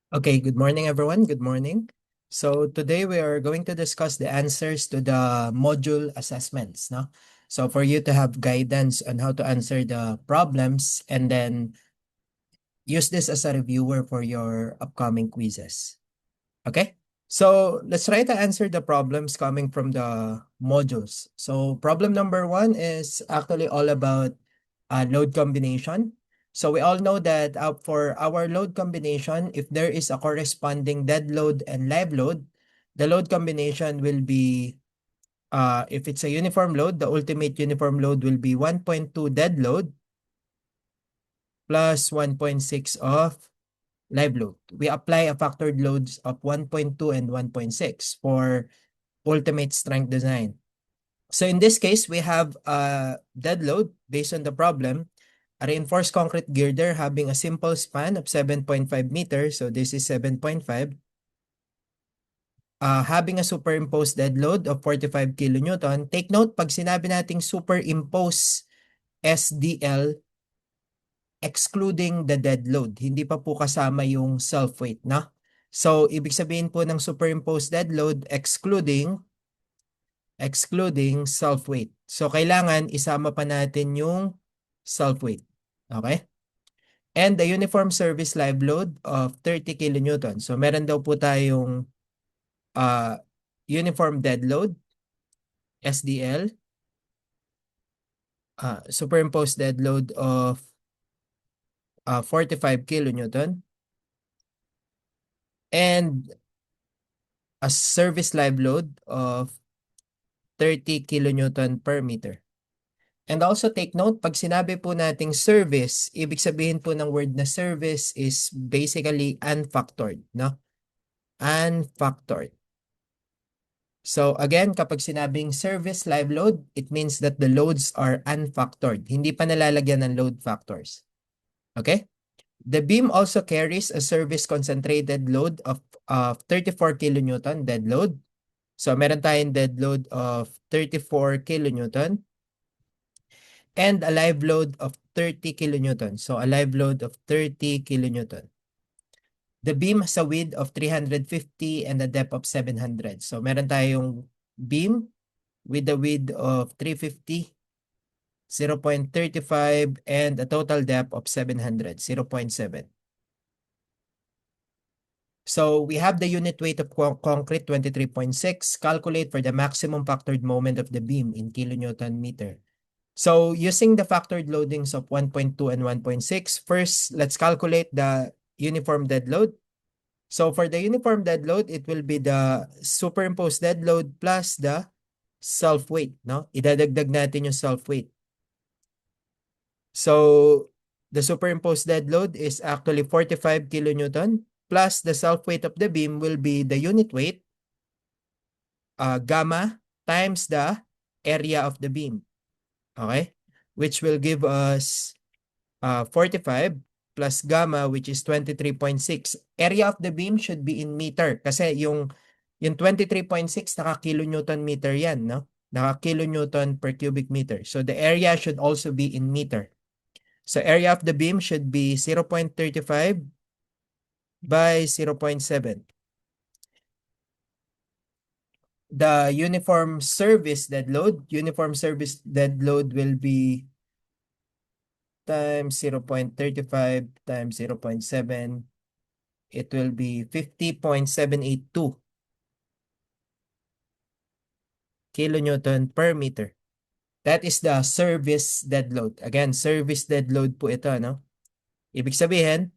Okay, good morning, everyone. Good morning. So today we are going to discuss the answers to the module assessments, no? So for you to have guidance on how to answer the problems and then use this as a reviewer for your upcoming quizzes. Okay? So let's try to answer the problems coming from the modules. So problem number one is actually all about load combination. So we all know that for our load combination, if there is a corresponding dead load and live load, the load combination will be, if it's a uniform load, the ultimate uniform load will be 1.2 dead load plus 1.6 of live load. We apply a factored loads of 1.2 and 1.6 for ultimate strength design. So in this case, we have a dead load based on the problem, a reinforced concrete girder having a simple span of 7.5 meters. So this is 7.5. Having a superimposed dead load of 45 kilonewton. Take note, pag sinabi nating superimpose SDL, excluding the dead load. Hindi pa po kasama yung self-weight, no? So, ibig sabihin po ng superimposed dead load, excluding self-weight. So, kailangan isama pa natin yung self-weight. Okay? And the uniform service live load of 30 kilonewton. So, meron daw po tayong uniform dead load, SDL, superimposed dead load of 45 kilonewton, and a service live load of 30 kilonewton per meter. And also take note, pag sinabi po nating service, ibig sabihin po ng word na service is basically unfactored, no? Unfactored. So again, kapag sinabing service live load, it means that the loads are unfactored. Hindi pa nalalagyan ng load factors. Okay? The beam also carries a service concentrated load of 34 kilonewton dead load. So meron tayong dead load of 34 kilonewton and a live load of 30 kilonewton. So a live load of 30 kilonewton. The beam has a width of 350 and a depth of 700. So meron tayong beam with a width of 350, 0.35, and a total depth of 700, 0.7. So we have the unit weight of concrete 23.6. Calculate for the maximum factored moment of the beam in kilonewton meter. So using the factored loadings of 1.2 and 1.6, first let's calculate the uniform dead load. So for the uniform dead load, it will be the superimposed dead load plus the self-weight, no? Idadagdag natin yung self-weight. So the superimposed dead load is actually 45 kilonewton plus the self-weight of the beam will be the unit weight, gamma times the area of the beam. Okay? Which will give us 45 plus gamma, which is 23.6. Area of the beam should be in meter kasi yung 23.6 naka-kilonewton meter yan, no? Naka-kilonewton per cubic meter. So the area should also be in meter. So area of the beam should be 0.35 by 0.7. The uniform service dead load will be times 0.35 times 0.7. It will be 50.782 kilonewton per meter. That is the service dead load. Again, service dead load po ito, no? Ibig sabihin,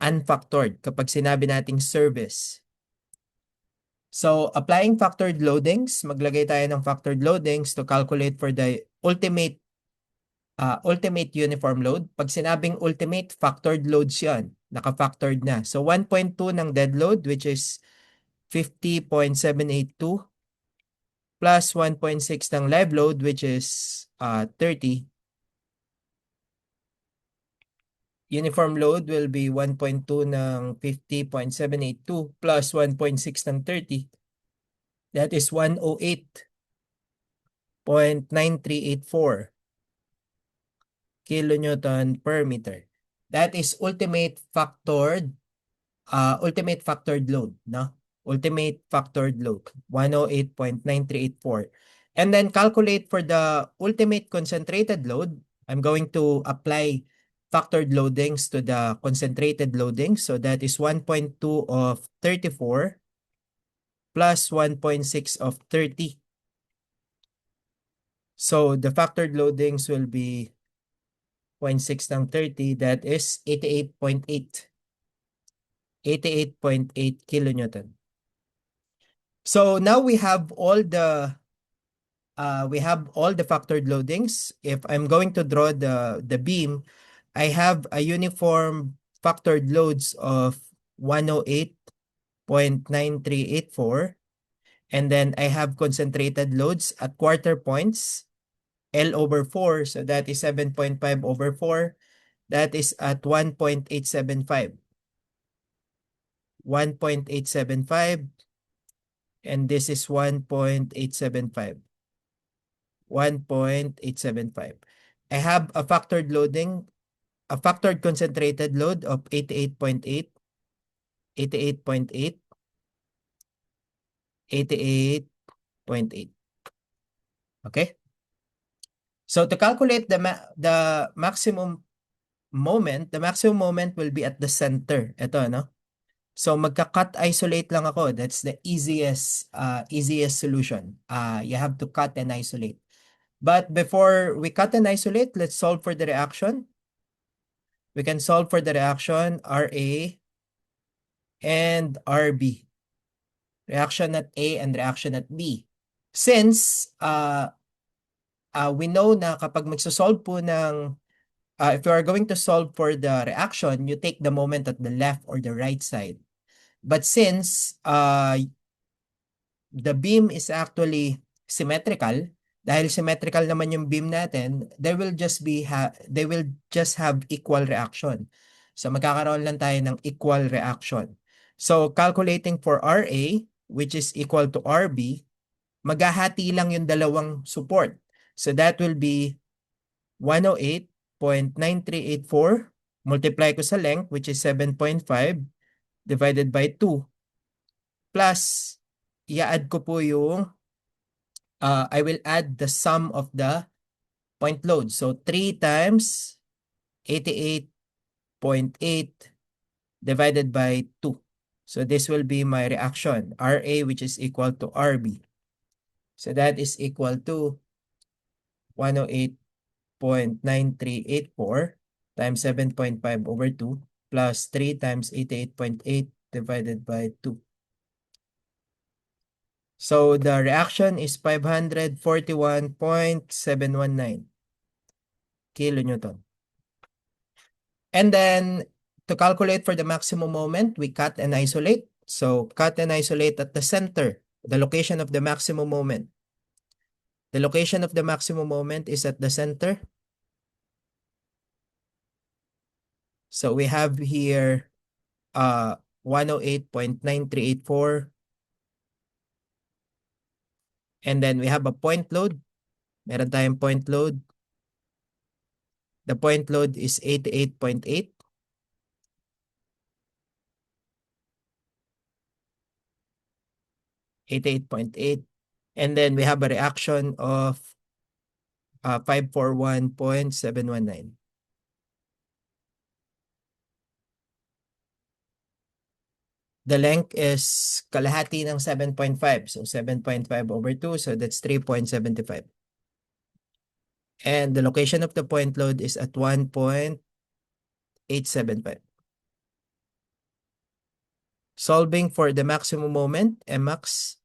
unfactored kapag sinabi nating service. So, applying factored loadings, maglagay tayo ng factored loadings to calculate for the ultimate uniform load. Pag sinabing ultimate, factored loads yan. Naka-factored na. So, 1.2 ng dead load, which is 50.782 plus 1.6 ng live load, which is 30. Uniform load will be 1.2 ng 50.782 plus 1.6 ng 30. That is 108.9384 kilonewton per meter. That is ultimate factored ultimate factored load, no? Ultimate factored load, 108.9384. And then calculate for the ultimate concentrated load. I'm going to apply factored loadings to the concentrated loading. So that is 1.2 of 34 plus 1.6 of 30. So the factored loadings will be 0.6 ng 30, that is 88.8. 88.8 kilonewton. So now we have all the factored loadings. If I'm going to draw the beam, I have a uniform factored loads of 108.9384, and then I have concentrated loads at quarter points, L over 4, so that is 7.5 over 4. That is at 1.875. 1.875, and this is 1.875. 1.875. I have a factored loading, a factored concentrated load of 88.8, 88.8, 88.8. Okay? So to calculate the maximum moment, the maximum moment will be at the center. Ito, no? So magka-cut isolate lang ako. That's the easiest solution. You have to cut and isolate. But before we cut and isolate, let's solve for the reaction. We can solve for the reaction RA and RB. Reaction at A and reaction at B. Since we know na kapag magsosolve po ng if you are going to solve for the reaction, you take the moment at the left or the right side. But since the beam is actually symmetrical, dahil symmetrical naman yung beam natin, they will just have equal reaction. So magkakaroon lang tayo ng equal reaction. So calculating for RA, which is equal to RB, maghahati lang yung dalawang support. So that will be 108.9384 multiply ko sa length, which is 7.5 divided by 2 plus i-add ko po yung I will add the sum of the point load. So 3 times 88.8 divided by 2. So this will be my reaction, RA, which is equal to RB. So that is equal to 108.9384 times 7.5 over 2 plus 3 times 88.8 divided by 2. So the reaction is 541.719 kilonewton. And then to calculate for the maximum moment, we cut and isolate. So cut and isolate at the center, the location of the maximum moment. The location of the maximum moment is at the center. So we have here 108.9384. And then we have a point load. Meron tayong point load. The point load is 88.8. 88.8. And then we have a reaction of 541.719. The length is kalahati ng 7.5. So 7.5 over 2. So that's 3.75. And the location of the point load is at 1.875. Solving for the maximum moment, Mmax.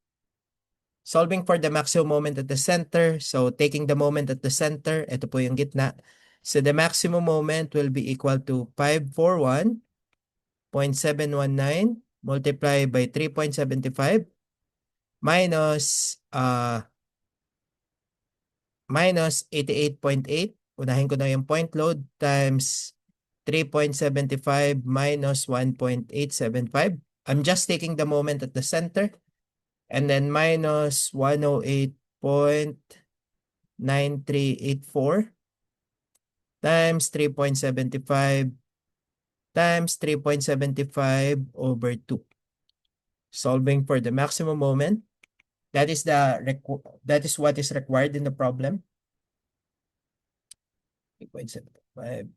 Solving for the maximum moment at the center. So taking the moment at the center, ito po yung gitna. So the maximum moment will be equal to 541.719 multiplied by 3.75 minus 88.8. Unahin ko na yung point load times 3.75 minus 1.875. I'm just taking the moment at the center. And then minus 108.9384 times 3.75 times 3.75 over 2. Solving for the maximum moment. That is what is required in the problem. 3.75.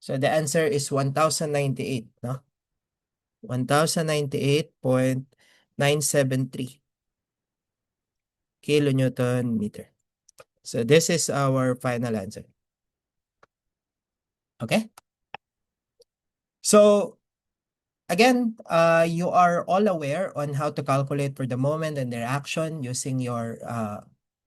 So the answer is 1098, no? 1098.973 kilonewton meter. So this is our final answer. Okay? So again, you are all aware on how to calculate for the moment and their action using your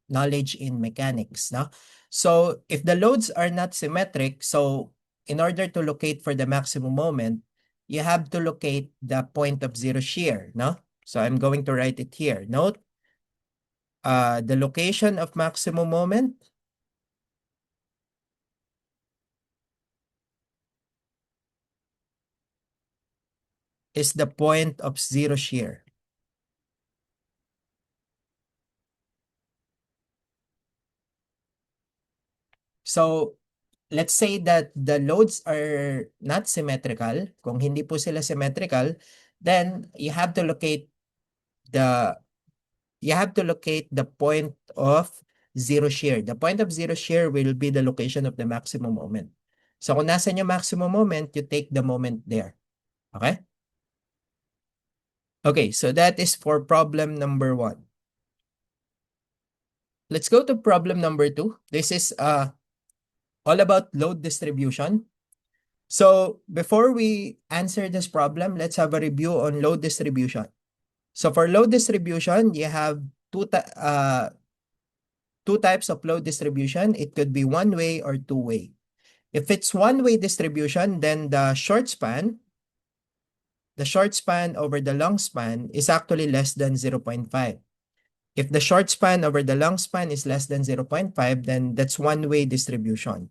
knowledge in mechanics, no? So if the loads are not symmetric, so in order to locate for the maximum moment, you have to locate the point of zero shear, no? So I'm going to write it here. Note, the location of maximum moment is the point of zero shear. So let's say that the loads are not symmetrical. Kung hindi po sila symmetrical, then the you have to locate the point of zero shear. The point of zero shear will be the location of the maximum moment. So kung nasan yung maximum moment, you take the moment there. Okay? Okay, so that is for problem number 1. Let's go to problem number 2. This is all about load distribution. So before we answer this problem, let's have a review on load distribution. So for load distribution, you have two types of load distribution. It could be one-way or two-way. If it's one-way distribution, then the short span over the long span is actually less than 0.5. If the short span over the long span is less than 0.5, then that's one-way distribution.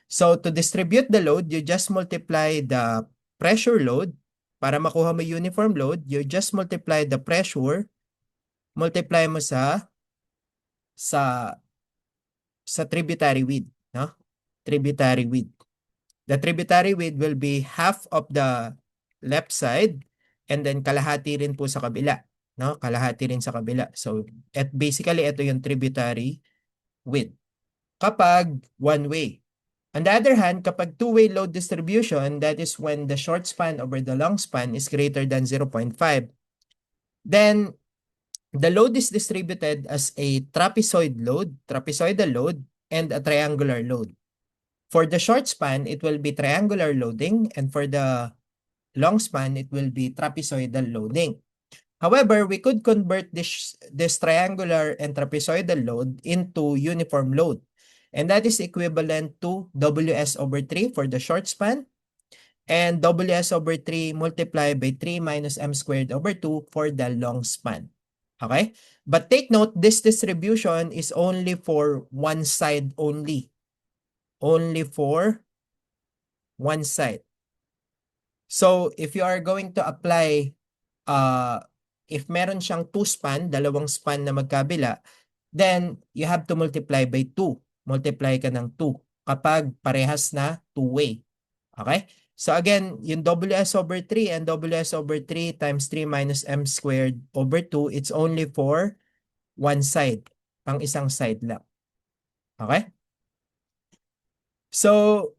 So to distribute the load, you just multiply the pressure load. Para makuha mo uniform load, you just multiply the pressure, multiply mo sa tributary width, no? Tributary width. The tributary width will be half of the left side and then kalahati rin po sa kabila, no? Kalahati rin sa kabila. So, basically ito yung tributary width. Kapag one way. On the other hand, kapag two-way load distribution, that is when the short span over the long span is greater than 0.5. Then the load is distributed as a trapezoidal load, and a triangular load. For the short span, it will be triangular loading, and for the long span, it will be trapezoidal loading. However, we could convert this triangular and trapezoidal load into uniform load, and that is equivalent to WS over 3 for the short span, and WS over 3 multiplied by 3 minus M squared over 2 for the long span. Okay? But take note, this distribution is only for one side only. Only for one side. So, if you are going to apply, if meron siyang two span, dalawang span na magkabila, then you have to multiply by 2. Multiply ka ng 2 kapag parehas na two-way. Okay? So again, yung WS over 3 and WS over 3 times 3 minus M squared over 2, it's only for one side. Pang isang side lang. Okay? So,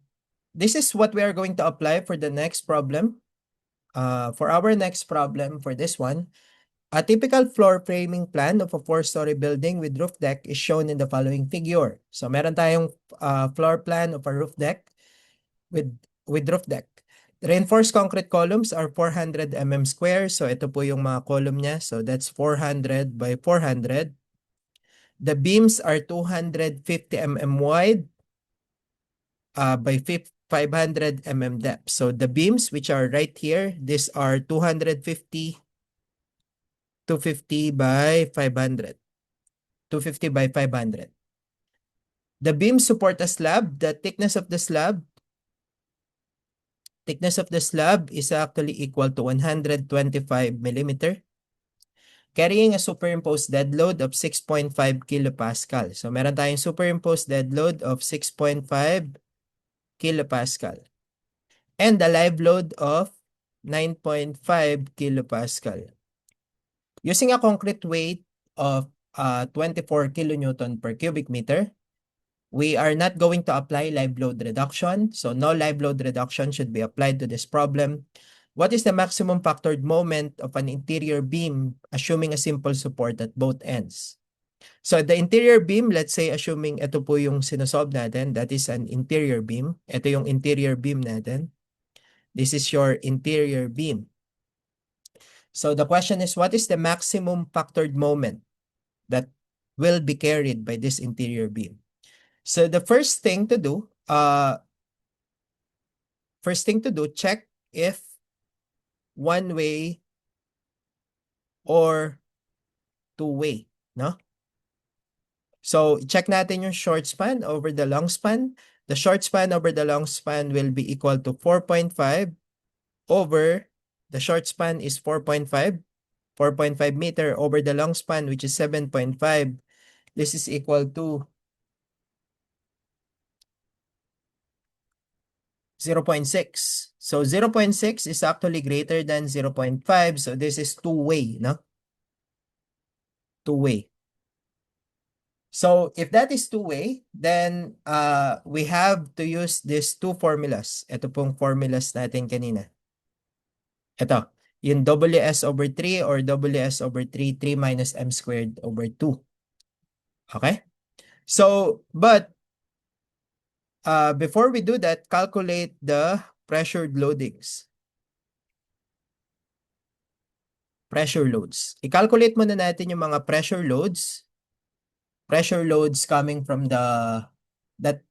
this is what we are going to apply for the next problem. For our next problem, for this one, a typical floor framing plan of a 4-story building with roof deck is shown in the following figure. So, meron tayong floor plan of a roof deck with roof deck. Reinforced concrete columns are 400 mm square. So, ito po yung mga column niya. So, that's 400 by 400. The beams are 250 mm wide by 500 mm depth. So, the beams which are right here, these are 250 by 500. 250 by 500. The beams support a slab. The thickness of the slab Thickness of the slab is actually equal to 125 millimeter, carrying a superimposed dead load of 6.5 kilopascal. So meron tayong superimposed dead load of 6.5 kilopascal and a live load of 9.5 kilopascal. Using a concrete weight of 24 kilonewton per cubic meter, we are not going to apply live load reduction. So no live load reduction should be applied to this problem. What is the maximum factored moment of an interior beam assuming a simple support at both ends? So the interior beam, let's say assuming ito po yung sinosolve natin, that is an interior beam. Ito yung interior beam natin. This is your interior beam. So the question is, what is the maximum factored moment that will be carried by this interior beam? So the first thing to do, check if one way or two way, no? So check natin yung short span over the long span. The short span over the long span will be equal to 4.5 over the short span is 4.5 meter over the long span, which is 7.5. This is equal to 0.6. So 0.6 is actually greater than 0.5. So this is two-way, no? Two-way. So if that is two-way, then we have to use these two formulas. Ito pong formulas natin kanina. Ito, yung WS over 3 or WS over 3, 3 minus M squared over 2. Okay? So, but before we do that, calculate the pressured loadings. Pressure loads. I-calculate muna natin yung mga pressure loads. Pressure loads coming from the that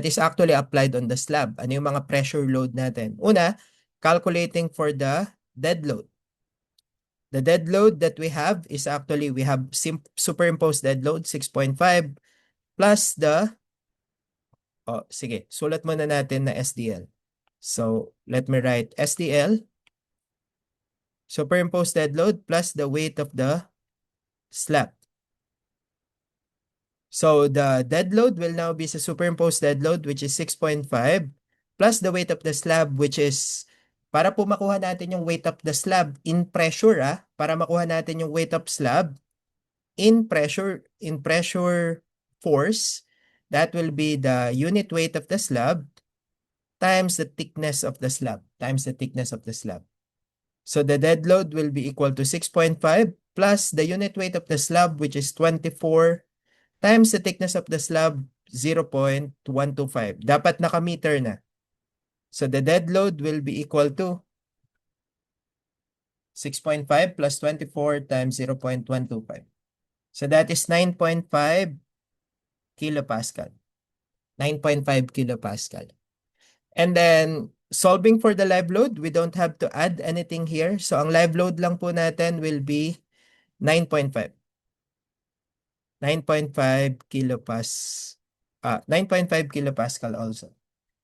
is actually applied on the slab. Ano yung mga pressure load natin? Una, calculating for the dead load. The dead load that we have is actually we have superimposed dead load 6.5 plus the sige, sulat muna natin na SDL. So, let me write SDL, superimposed dead load plus the weight of the slab. So the dead load will now be the superimposed dead load, which is 6.5 plus the weight of the slab, which is para po makuha natin yung weight of the slab in pressure, para makuha natin yung weight of slab in pressure force, that will be the unit weight of the slab times the thickness of the slab, So the dead load will be equal to 6.5 plus the unit weight of the slab, which is 24 times the thickness of the slab, 0.125. Dapat naka-meter na. So the dead load will be equal to 6.5 plus 24 times 0.125. So that is 9.5 kilopascal. 9.5 kilopascal. And then, solving for the live load, we don't have to add anything here. So ang live load lang po natin will be 9.5. 9.5 kilopascal also.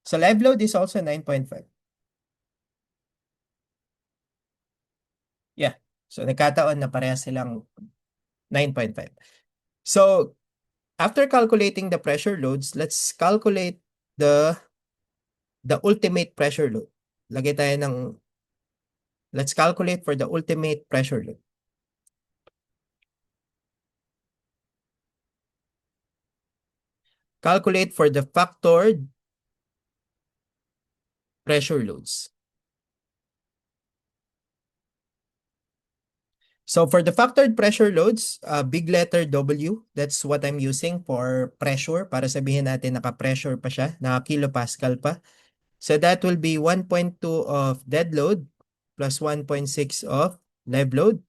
So live load is also 9.5. Yeah. So nagkataon na parehas silang 9.5. So after calculating the pressure loads, let's calculate the ultimate pressure load. Lagay tayo ng let's calculate for the ultimate pressure load. Calculate for the factored pressure loads. So for the factored pressure loads, big letter W, that's what I'm using for pressure. Para sabihin natin naka-pressure pa siya, naka-kilopascal pa. So that will be 1.2 of dead load plus 1.6 of live load.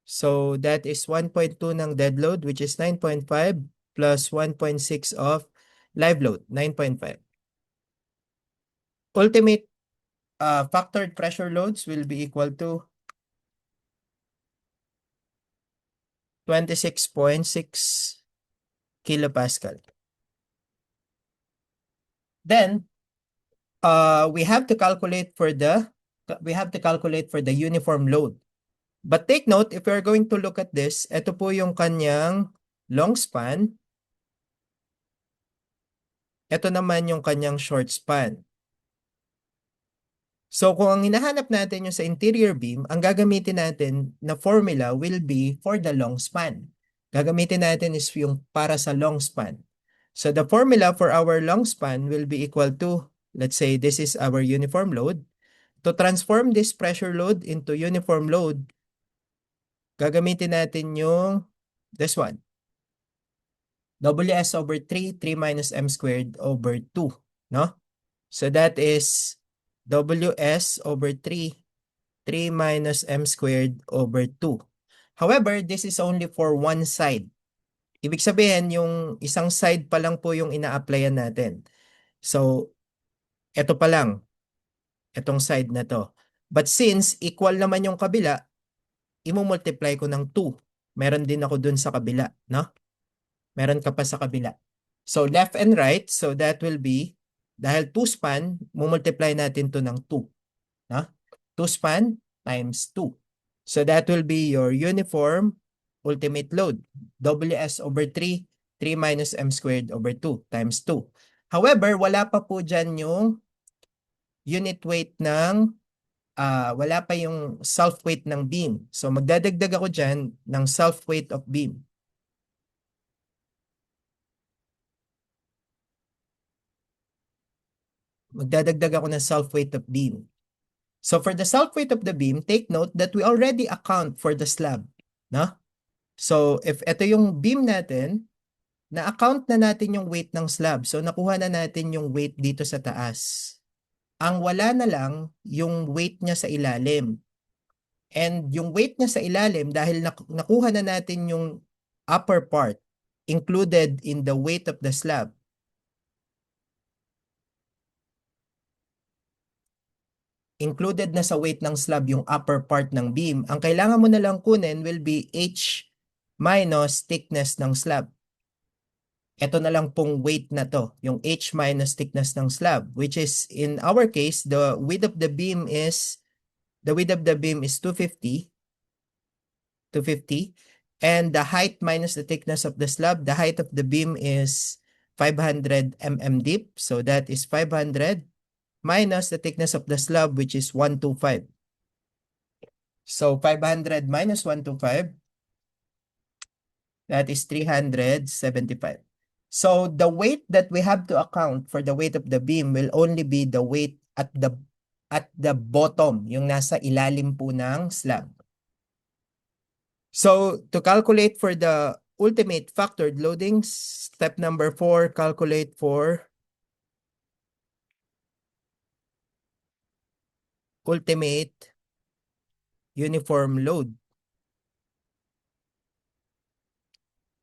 So that is 1.2 ng dead load, which is 9.5 plus 1.6 of live load, 9.5. Ultimate factored pressure loads will be equal to 26.6 kilopascal. Then, we have to calculate for the uniform load. But take note, if we're going to look at this, ito po yung kanyang long span. Ito naman yung kanyang short span. So kung ang hinahanap natin yung sa interior beam, ang gagamitin natin na formula will be for the long span. Gagamitin natin is yung para sa long span. So the formula for our long span will be equal to, let's say this is our uniform load. To transform this pressure load into uniform load, gagamitin natin yung this one. WS over 3, 3 minus M squared over 2, no? So that is WS over 3, 3 minus M squared over 2. However, this is only for one side. Ibig sabihin, yung isang side pa lang po yung ina-applyan natin. So, ito pa lang, itong side na to. But since equal naman yung kabila, i-multiply ko ng 2. Meron din ako dun sa kabila, no? Meron ka pa sa kabila. So, left and right, so that will be, dahil 2 span, mumultiply natin to ng 2. No? 2 span times 2. So that will be your uniform ultimate load. WS over 3, 3 minus M squared over 2 times 2. However, wala pa po dyan yung unit weight ng, wala pa yung self-weight ng beam. So magdadagdag ako dyan ng self-weight of beam. Magdadagdag ako ng self-weight of beam. So for the self-weight of the beam, take note that we already account for the slab. No? So if ito yung beam natin, na-account na natin yung weight ng slab. So nakuha na natin yung weight dito sa taas. Ang wala na lang yung weight niya sa ilalim. And yung weight niya sa ilalim, dahil nakuha na natin yung upper part included in the weight of the slab. Included na sa weight ng slab yung upper part ng beam. Ang kailangan mo na lang kunin will be H minus thickness ng slab. Ito na lang pong weight na to, yung H minus thickness ng slab, which is in our case, the width of the beam is 250, and the height minus the thickness of the slab, the height of the beam is 500 mm deep, so that is 500 minus the thickness of the slab, which is 125. So 500 minus 125, that is 375. So the weight that we have to account for the weight of the beam will only be the weight at the bottom, yung nasa ilalim po ng slab. So to calculate for the ultimate factored loading, step number 4, calculate for ultimate uniform load.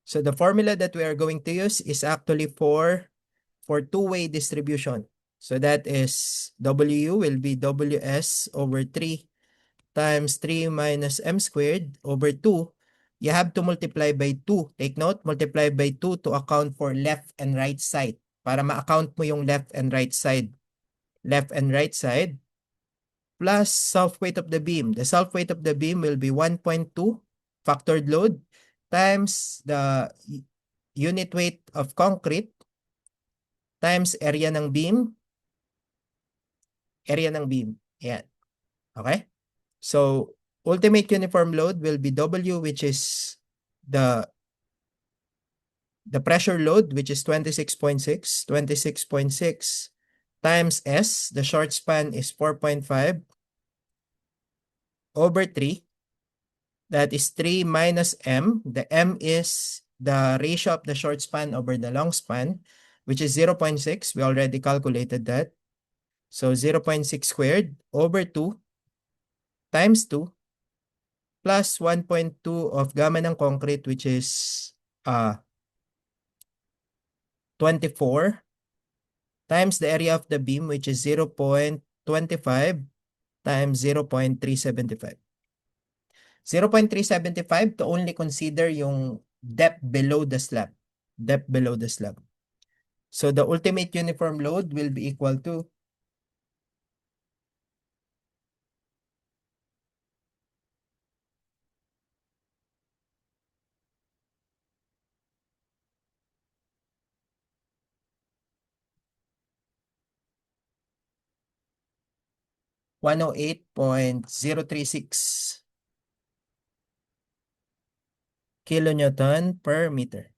So the formula that we are going to use is actually for two-way distribution. So that is W will be WS over 3 times 3 minus M squared over 2. You have to multiply by 2. Take note, multiply by 2 to account for left and right side. Para ma-account mo yung left and right side. Left and right side plus self-weight of the beam. The self-weight of the beam will be 1.2 factored load times the unit weight of concrete times area ng beam. Area ng beam. Ayan. Okay? So, ultimate uniform load will be W, which is the pressure load, which is 26.6. 26.6 times S, the short span is 4.5 over 3. That is 3 minus M. The M is the ratio of the short span over the long span, which is 0.6. We already calculated that. So 0.6 squared over 2 times 2 plus 1.2 of gamma ng concrete, which is 24 times the area of the beam, which is 0.25 times 0.375. 0.375 to only consider yung depth below the slab. Depth below the slab. So the ultimate uniform load will be equal to 108.036 kilonewton per meter.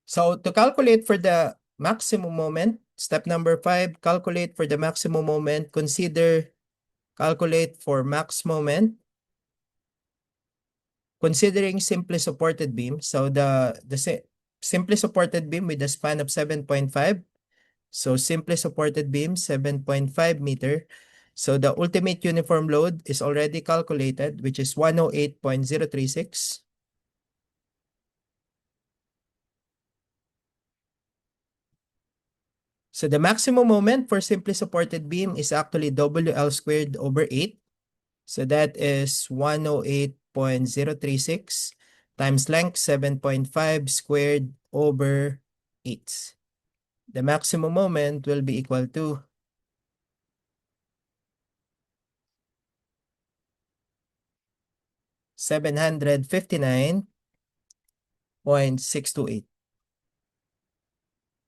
So to calculate for the maximum moment, step number 5, calculate for the maximum moment. Calculate for max moment considering simply supported beam. So simply supported beam with a span of 7.5. So simply supported beam 7.5 meter. So the ultimate uniform load is already calculated, which is 108.036. So the maximum moment for simply supported beam is actually WL squared over 8. So that is 108.036 times length 7.5 squared over 8. The maximum moment will be equal to 759.628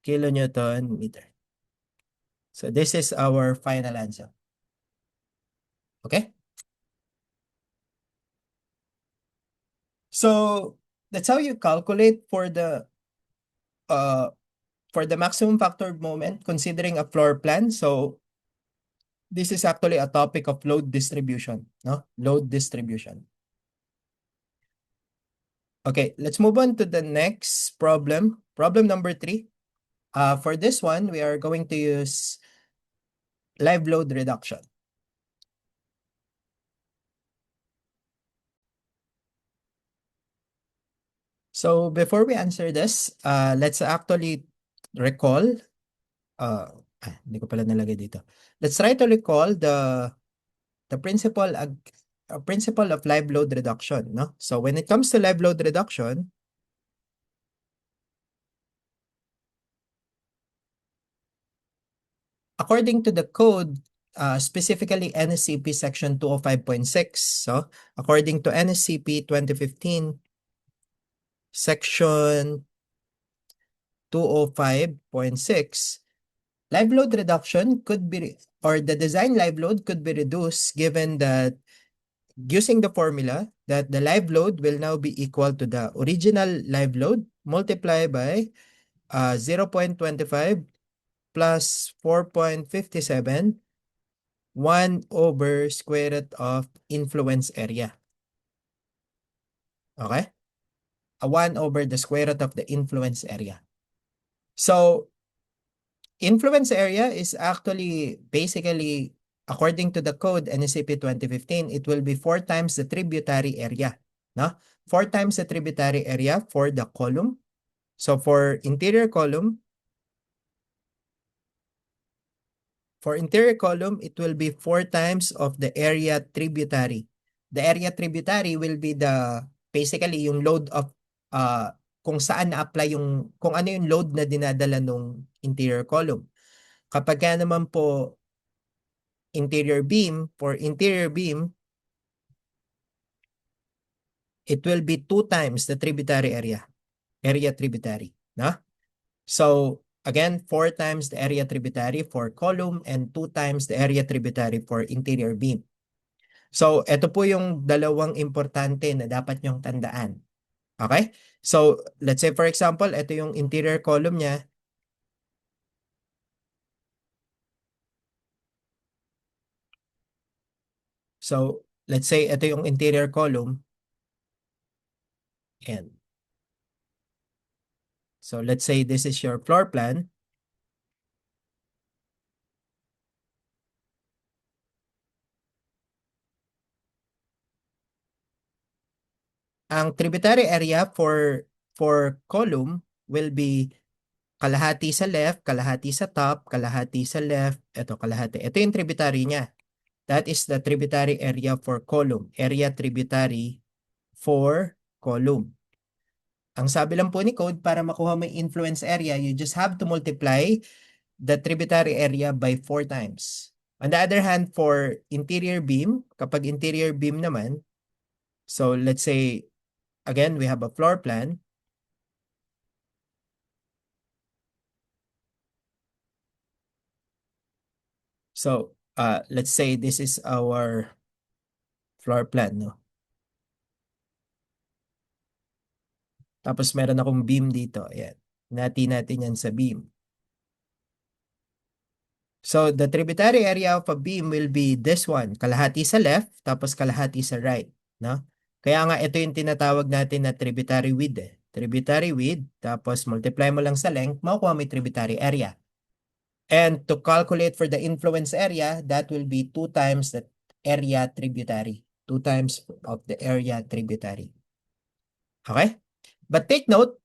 kilonewton meter. So this is our final answer. Okay? So that's how you calculate for the maximum factor moment considering a floor plan. So this is actually a topic of load distribution, no? Load distribution. Okay, let's move on to the next problem. Problem number 3. For this one, we are going to use live load reduction. So before we answer this, let's actually recall, hindi ko pala nalagay dito. Let's try to recall the principle of live load reduction, no? So when it comes to live load reduction, according to the code, specifically NSCP section 205.6, so according to NSCP 2015 section 205.6, live load reduction could be, or the design live load could be reduced given that using the formula that the live load will now be equal to the original live load multiplied by 0.25 plus 4.57 1 over square root of influence area. Okay? 1 over the square root of the influence area. So influence area is actually basically, according to the code NSCP 2015, it will be 4 times the tributary area. No? 4 times the tributary area for the column. So for interior column, it will be 4 times of the area tributary. The area tributary will be basically yung load of kung saan na-apply kung ano yung load na dinadala nung interior column. Kapag ka naman po for interior beam, it will be 2 times the tributary area tributary. No? So again, 4 times the area tributary for column and 2 times the area tributary for interior beam. So ito po yung dalawang importante na dapat nyong tandaan. Okay? So let's say for example, ito yung interior column niya. So let's say ito yung interior column. And so let's say this is your floor plan. Ang tributary area for column will be kalahati sa left, kalahati sa top, kalahati sa left, ito kalahati. Ito yung tributary niya. That is the tributary area for column. Area tributary for column. Ang sabi lang po ni code, para makuha mo yung influence area, you just have to multiply the tributary area by 4 times. On the other hand, for interior beam, kapag interior beam naman, so let's say, again, we have a floor plan. So let's say this is our floor plan, no? Tapos meron akong beam dito. Ayan. Nati natin yan sa beam. So the tributary area of a beam will be this one. Kalahati sa left, tapos kalahati sa right. No? Kaya nga ito yung tinatawag natin na tributary width. Tributary width, tapos multiply mo lang sa length, makukuha mo yung tributary area. And to calculate for the influence area, that will be 2 times the area tributary. 2 times of the area tributary. Okay? But take note,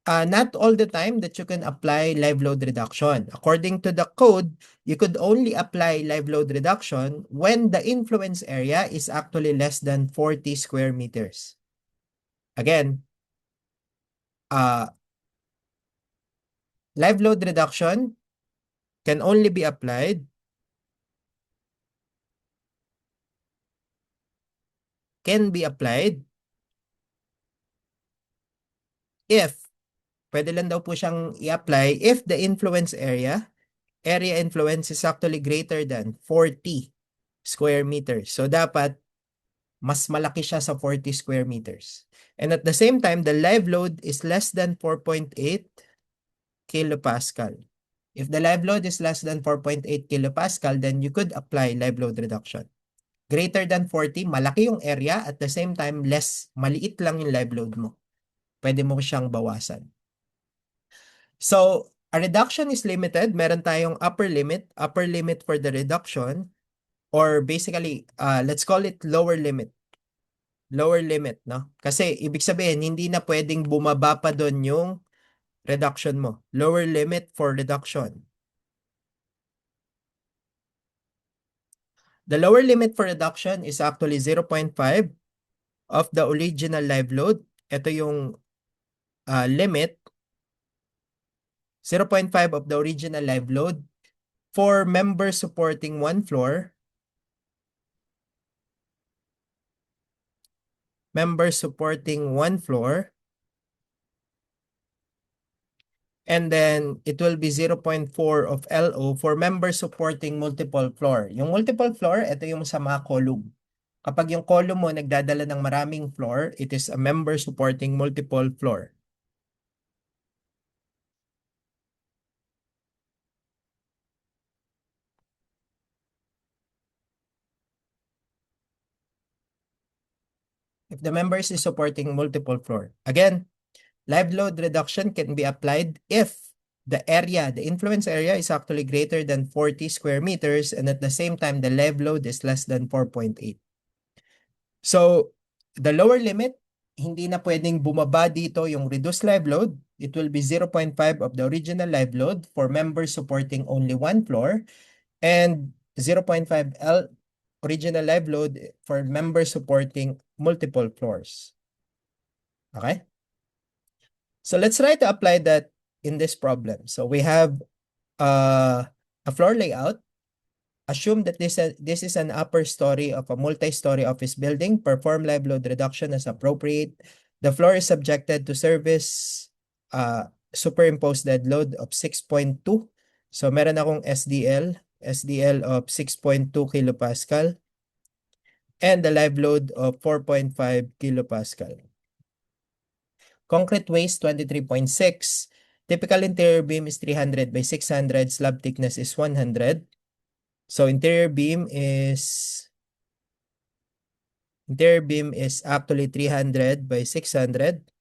not all the time that you can apply live load reduction. According to the code, you could only apply live load reduction when the influence area is actually less than 40 square meters. Again, live load reduction can only be applied if, pwede lang daw po siyang i-apply if the influence area influence is actually greater than 40 square meters. So dapat mas malaki siya sa 40 square meters. And at the same time, the live load is less than 4.8 kilopascal. If the live load is less than 4.8 kilopascal, then you could apply live load reduction. Greater than 40, malaki yung area. At the same time, maliit lang yung live load mo. Pwede mo siyang bawasan. So, a reduction is limited. Meron tayong upper limit for the reduction, or basically, let's call it lower limit. Lower limit, no? Kasi ibig sabihin, hindi na pwedeng bumaba pa doon yung reduction mo. Lower limit for reduction. The lower limit for reduction is actually 0.5 of the original live load. Ito yung limit, 0.5 of the original live load for members supporting one floor, and then it will be 0.4 of LO for members supporting multiple floor. Yung multiple floor, ito yung sa mga column. Kapag yung column mo nagdadala ng maraming floor, it is a member supporting multiple floor. If the members is supporting multiple floor. Again, live load reduction can be applied if the influence area is actually greater than 40 square meters, and at the same time, the live load is less than 4.8. So, the lower limit, hindi na pwedeng bumaba dito yung reduced live load. It will be 0.5 of the original live load for members supporting only one floor, and 0.5 original live load for members supporting multiple floors. Okay? So let's try to apply that in this problem. So we have a floor layout. Assume that this is an upper story of a multi-story office building. Perform live load reduction as appropriate. The floor is subjected to service superimposed dead load of 6.2. So meron akong SDL of 6.2 kilopascal and the live load of 4.5 kilopascal. Concrete waste 23.6. Typical interior beam is 300 by 600. Slab thickness is 100. So interior beam is actually 300 by 600.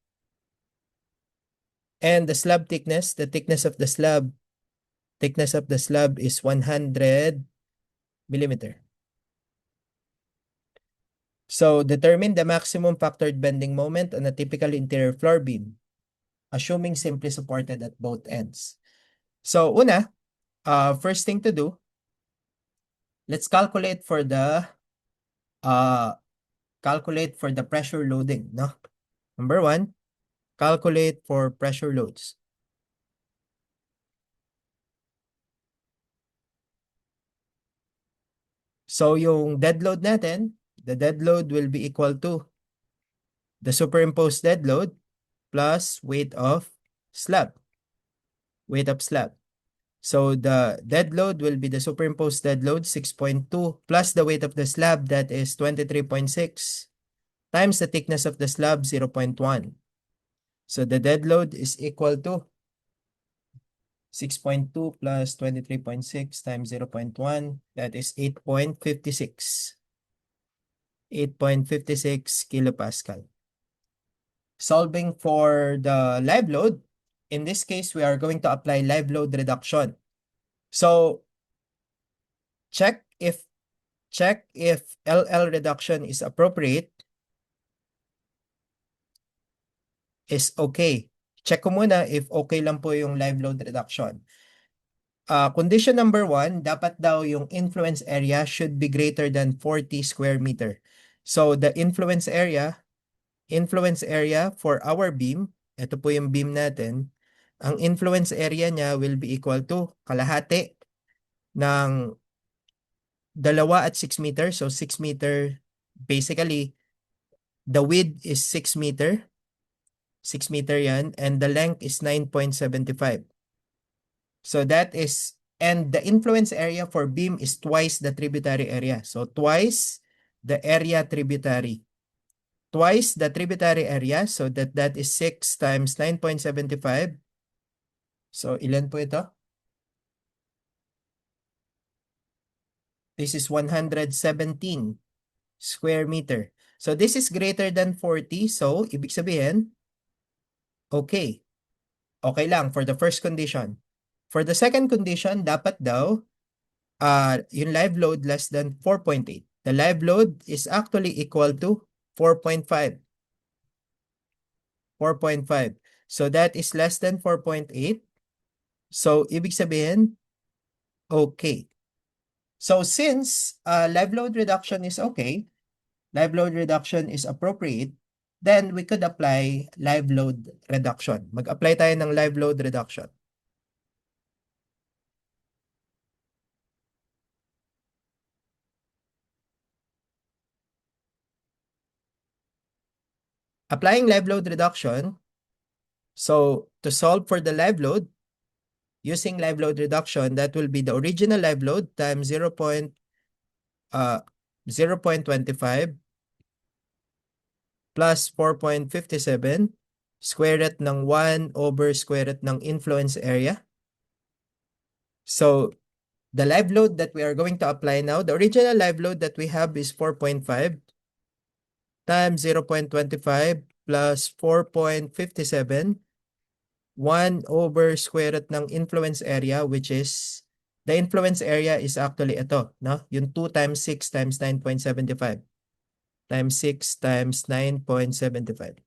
And the slab thickness, the thickness of the slab is 100 millimeter. So determine the maximum factored bending moment on a typical interior floor beam, assuming simply supported at both ends. So una, first thing to do, let's calculate for the pressure loading, no? Number one, calculate for pressure loads. So yung dead load natin, the dead load will be equal to the superimposed dead load plus weight of slab. So the dead load will be the superimposed dead load 6.2 plus the weight of the slab, that is 23.6, times the thickness of the slab 0.1. So the dead load is equal to 6.2 plus 23.6 times 0.1, that is 8.56. 8.56 kilopascal. Solving for the live load, in this case, we are going to apply live load reduction. So check if LL reduction is appropriate, is okay. Check ko muna if okay lang po yung live load reduction. Condition number 1, dapat daw yung influence area should be greater than 40 square meter. So the influence area for our beam, ito po yung beam natin, ang influence area niya will be equal to kalahati ng 2 at 6 meter. So 6 meter, basically, the width is 6 meter. 6 meter yan. And the length is 9.75. So that is, and the influence area for beam is twice the tributary area. So twice the area tributary. Twice the tributary area. So that is 6 times 9.75. So ilan po ito? This is 117 square meter. So this is greater than 40. So ibig sabihin, okay. Okay lang for the first condition. For the second condition, dapat daw yung live load less than 4.8. The live load is actually equal to 4.5. 4.5. So that is less than 4.8. So ibig sabihin, okay. So since live load reduction is okay, live load reduction is appropriate, then we could apply live load reduction. Mag-apply tayo ng live load reduction. Applying live load reduction, so to solve for the live load, using live load reduction, that will be the original live load times 0.25 plus 4.57 square root ng 1 over square root ng influence area. So the live load that we are going to apply now, the original live load that we have is 4.5 times 0.25 plus 4.57, 1 over square root ng influence area, which is, the influence area is actually ito, no? Yung 2 times 6 times 9.75 times 6 times 9.75.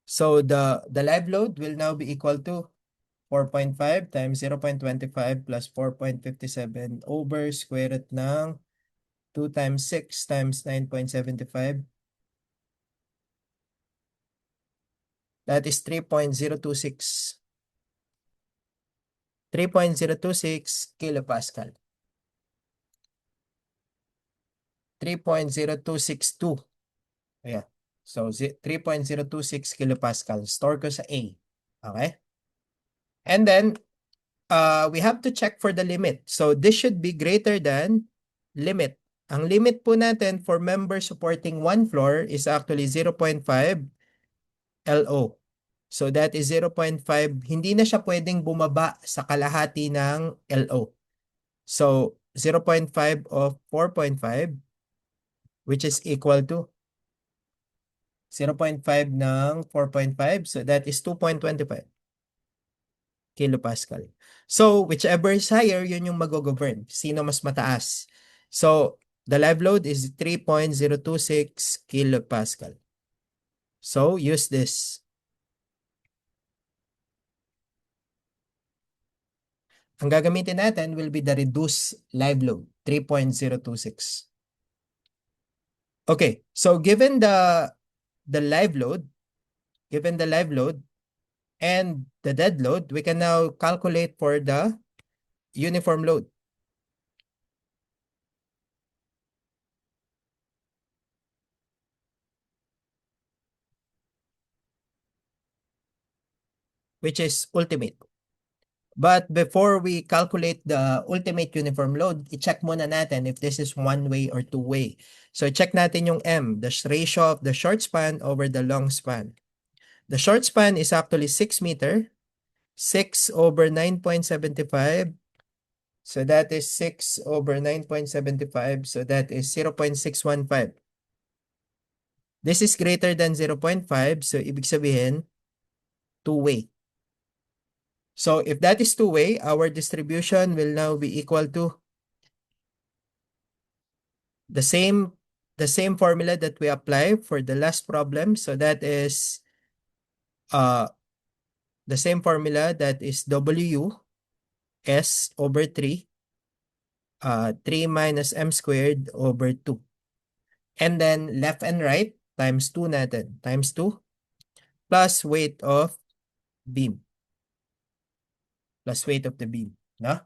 So the live load will now be equal to 4.5 times 0.25 plus 4.57 over square root ng 2 times 6 times 9.75. That is 3.026. 3.026 kilopascal. 3.0262. Ayan. So 3.026 kilopascal. Store ko sa A. Okay? And then, we have to check for the limit. So this should be greater than limit. Ang limit po natin for member supporting one floor is actually 0.5 LO. So that is 0.5. Hindi na siya pwedeng bumaba sa kalahati ng LO. So 0.5 of 4.5, which is equal to 0.5 ng 4.5. So that is 2.25 kilopascal. So whichever is higher, yun yung mag-govern. Sino mas mataas? So the live load is 3.026 kilopascal. So use this. Ang gagamitin natin will be the reduced live load, 3.026. Okay, so given the live load, and the dead load, we can now calculate for the uniform load. which is ultimate. But before we calculate the ultimate uniform load, i-check muna natin if this is one-way or two-way. So check natin yung M, the ratio of the short span over the long span. The short span is actually 6 meter, 6 over 9.75. So that is 6 over 9.75. So that is 0.615. This is greater than 0.5. So ibig sabihin, two-way. So if that is two-way, our distribution will now be equal to the same formula that we apply for the last problem. So that is the same formula, that is W S over 3, 3 minus M squared over 2. And then left and right times 2 natin, times 2 plus weight of beam, plus weight of the beam, no?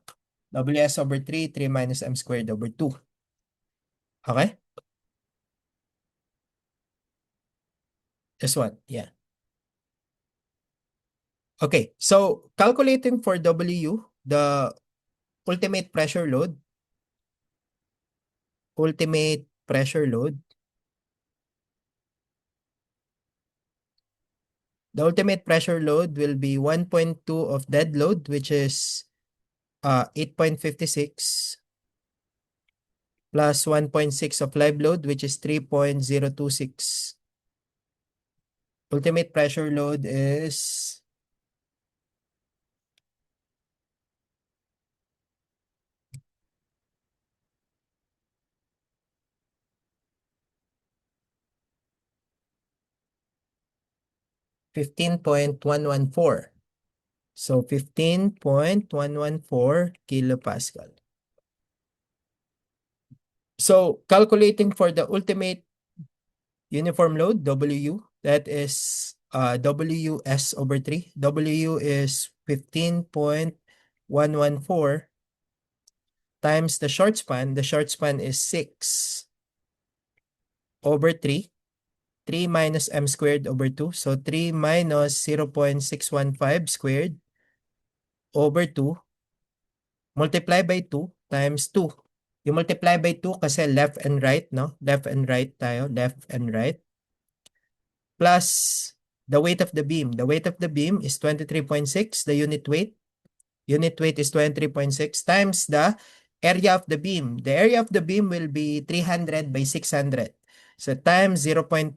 WS over 3, 3 minus M squared over 2. Okay? This one, yeah. Okay, so calculating for W, the ultimate pressure load, ultimate pressure load, the ultimate pressure load will be 1.2 of dead load, which is 8.56, plus 1.6 of live load, which is 3.026. Ultimate pressure load is 15.114. So 15.114 kilopascal. So calculating for the ultimate uniform load, W, that is WS over 3. W is 15.114 times the short span. The short span is 6 over 3. 3 minus M squared over 2. So 3 minus 0.615 squared over 2 multiply by 2 times 2. You multiply by 2 kasi left and right, no? Left and right tayo, left and right. Plus the weight of the beam. The weight of the beam is 23.6, the unit weight. Unit weight is 23.6 times the area of the beam. The area of the beam will be 300 by 600. So times 0.3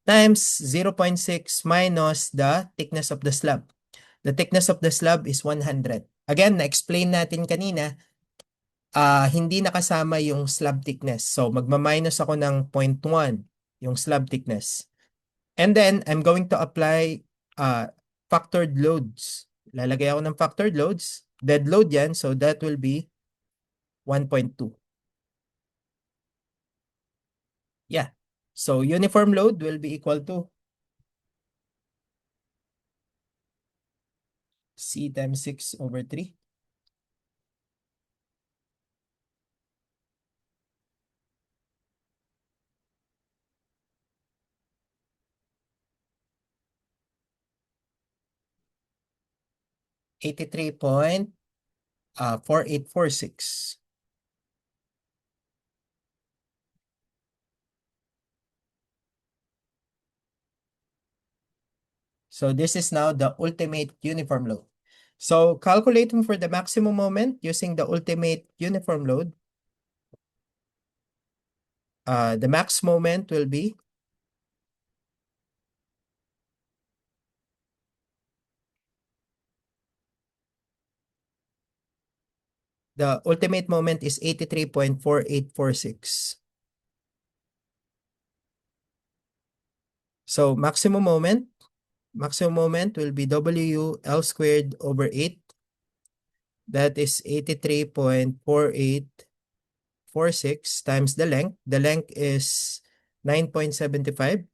times 0.6 minus the thickness of the slab. The thickness of the slab is 100. Again, na-explain natin kanina, hindi nakasama yung slab thickness. So, magma-minus ako ng 0.1 yung slab thickness. And then, I'm going to apply factored loads. Lalagay ako ng factored loads. Dead load yan. So, that will be 1.2. Yeah. So, uniform load will be equal to C times 6 over 3. .4846. So this is now the ultimate uniform load. So calculating for the maximum moment using the ultimate uniform load, the max moment will be the ultimate moment is 83.4846. So maximum moment will be W L squared over 8. That is 83.4846 times the length. The length is 9.75.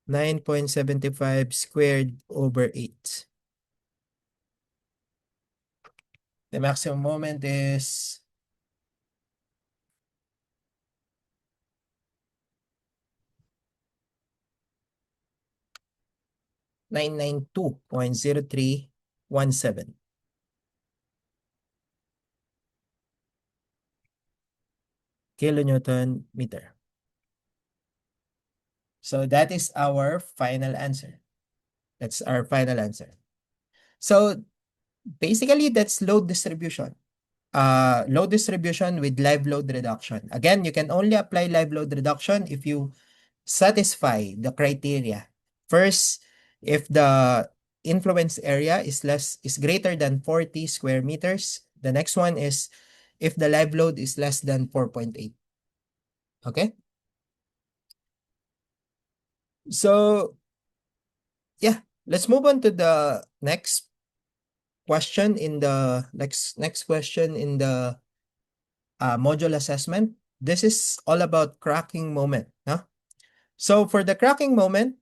9.75 squared over 8. The maximum moment is 992.0317 kilonewton meter. So that is our final answer. That's our final answer. So basically, that's load distribution. Load distribution with live load reduction. Again, you can only apply live load reduction if you satisfy the criteria. First, if the influence area is greater than 40 square meters. The next one is if the live load is less than 4.8. Okay? So, yeah, let's move on to the next question in the next question in the module assessment. This is all about cracking moment. Huh? So for the cracking moment,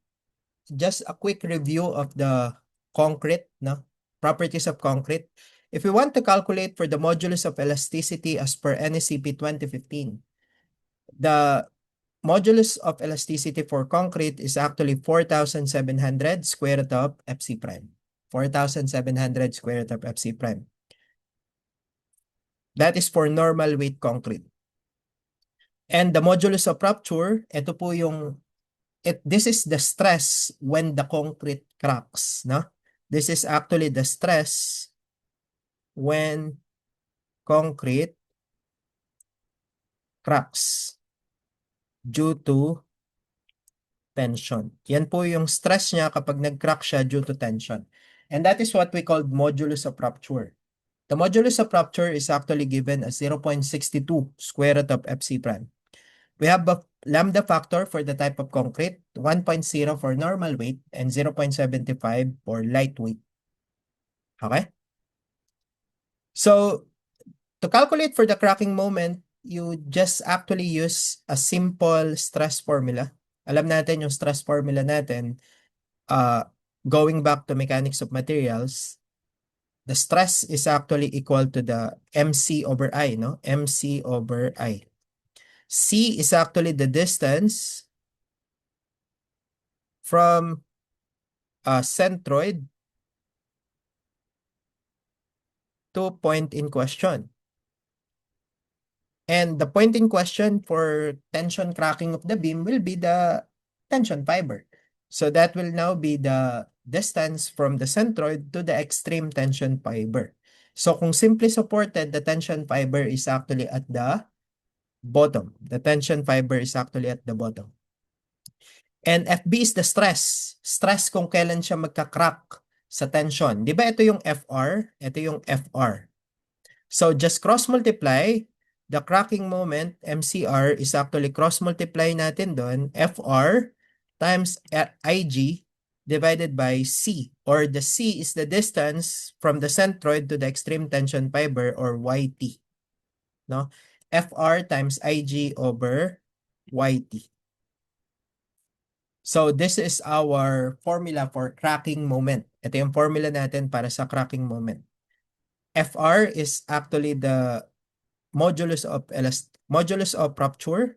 just a quick review of the concrete, no? Properties of concrete. If we want to calculate for the modulus of elasticity as per NECP 2015, the modulus of elasticity for concrete is actually 4,700 square root of FC prime. 4,700 square root of FC prime. That is for normal weight concrete. And the modulus of rupture, ito po yung this is the stress when the concrete cracks, no? This is actually the stress when concrete cracks due to tension. Yan po yung stress niya kapag nag-crack siya due to tension. And that is what we call modulus of rupture. The modulus of rupture is actually given as 0.62 square root of FC prime. We have a lambda factor for the type of concrete, 1.0 for normal weight, and 0.75 for lightweight. Okay? So, to calculate for the cracking moment, you just actually use a simple stress formula. Alam natin yung stress formula natin, going back to mechanics of materials, the stress is actually equal to the MC over I, no? MC over I. C is actually the distance from centroid to point in question. And the point in question for tension cracking of the beam will be the tension fiber. So that will now be the distance from the centroid to the extreme tension fiber. So kung simply supported, the tension fiber is actually at the bottom. The tension fiber is actually at the bottom. And FB is the stress. Stress kung kailan siya magka-crack sa tension. Di ba ito yung FR? Ito yung FR. So just cross-multiply the cracking moment, MCR, is actually cross-multiply natin doon, FR times IG divided by C. Or the C is the distance from the centroid to the extreme tension fiber, or YT. No? FR times IG over YT. So this is our formula for cracking moment. Ito yung formula natin para sa cracking moment. FR is actually the modulus of rupture,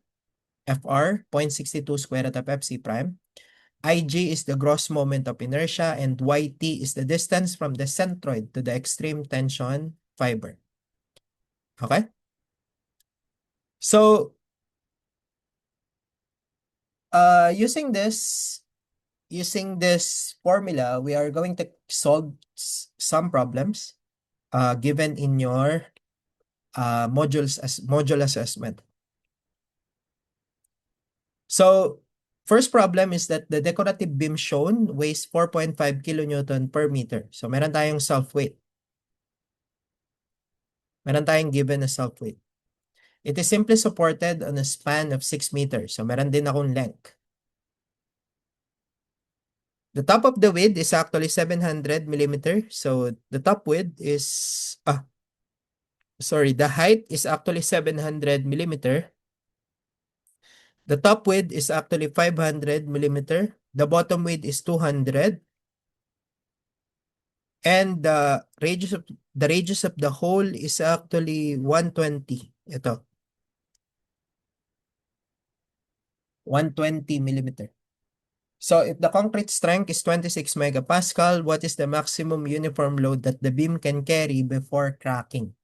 FR, 0.62 square root of FC prime. IG is the gross moment of inertia, and YT is the distance from the centroid to the extreme tension fiber. Okay? So, using this formula, we are going to solve some problems given in your module assessment. So, first problem is that the decorative beam shown weighs 4.5 kilonewton per meter. So, meron tayong self-weight. Meron tayong given na self-weight. It is simply supported on a span of 6 meters. So, meron din akong length. The top of the width is actually 700 millimeter. So, the top width is, the height is actually 700 millimeter. The top width is actually 500 millimeter. The bottom width is 200. And the radius of the hole is actually 120. Ito. 120 millimeter. So if the concrete strength is 26 megapascal, what is the maximum uniform load that the beam can carry before cracking?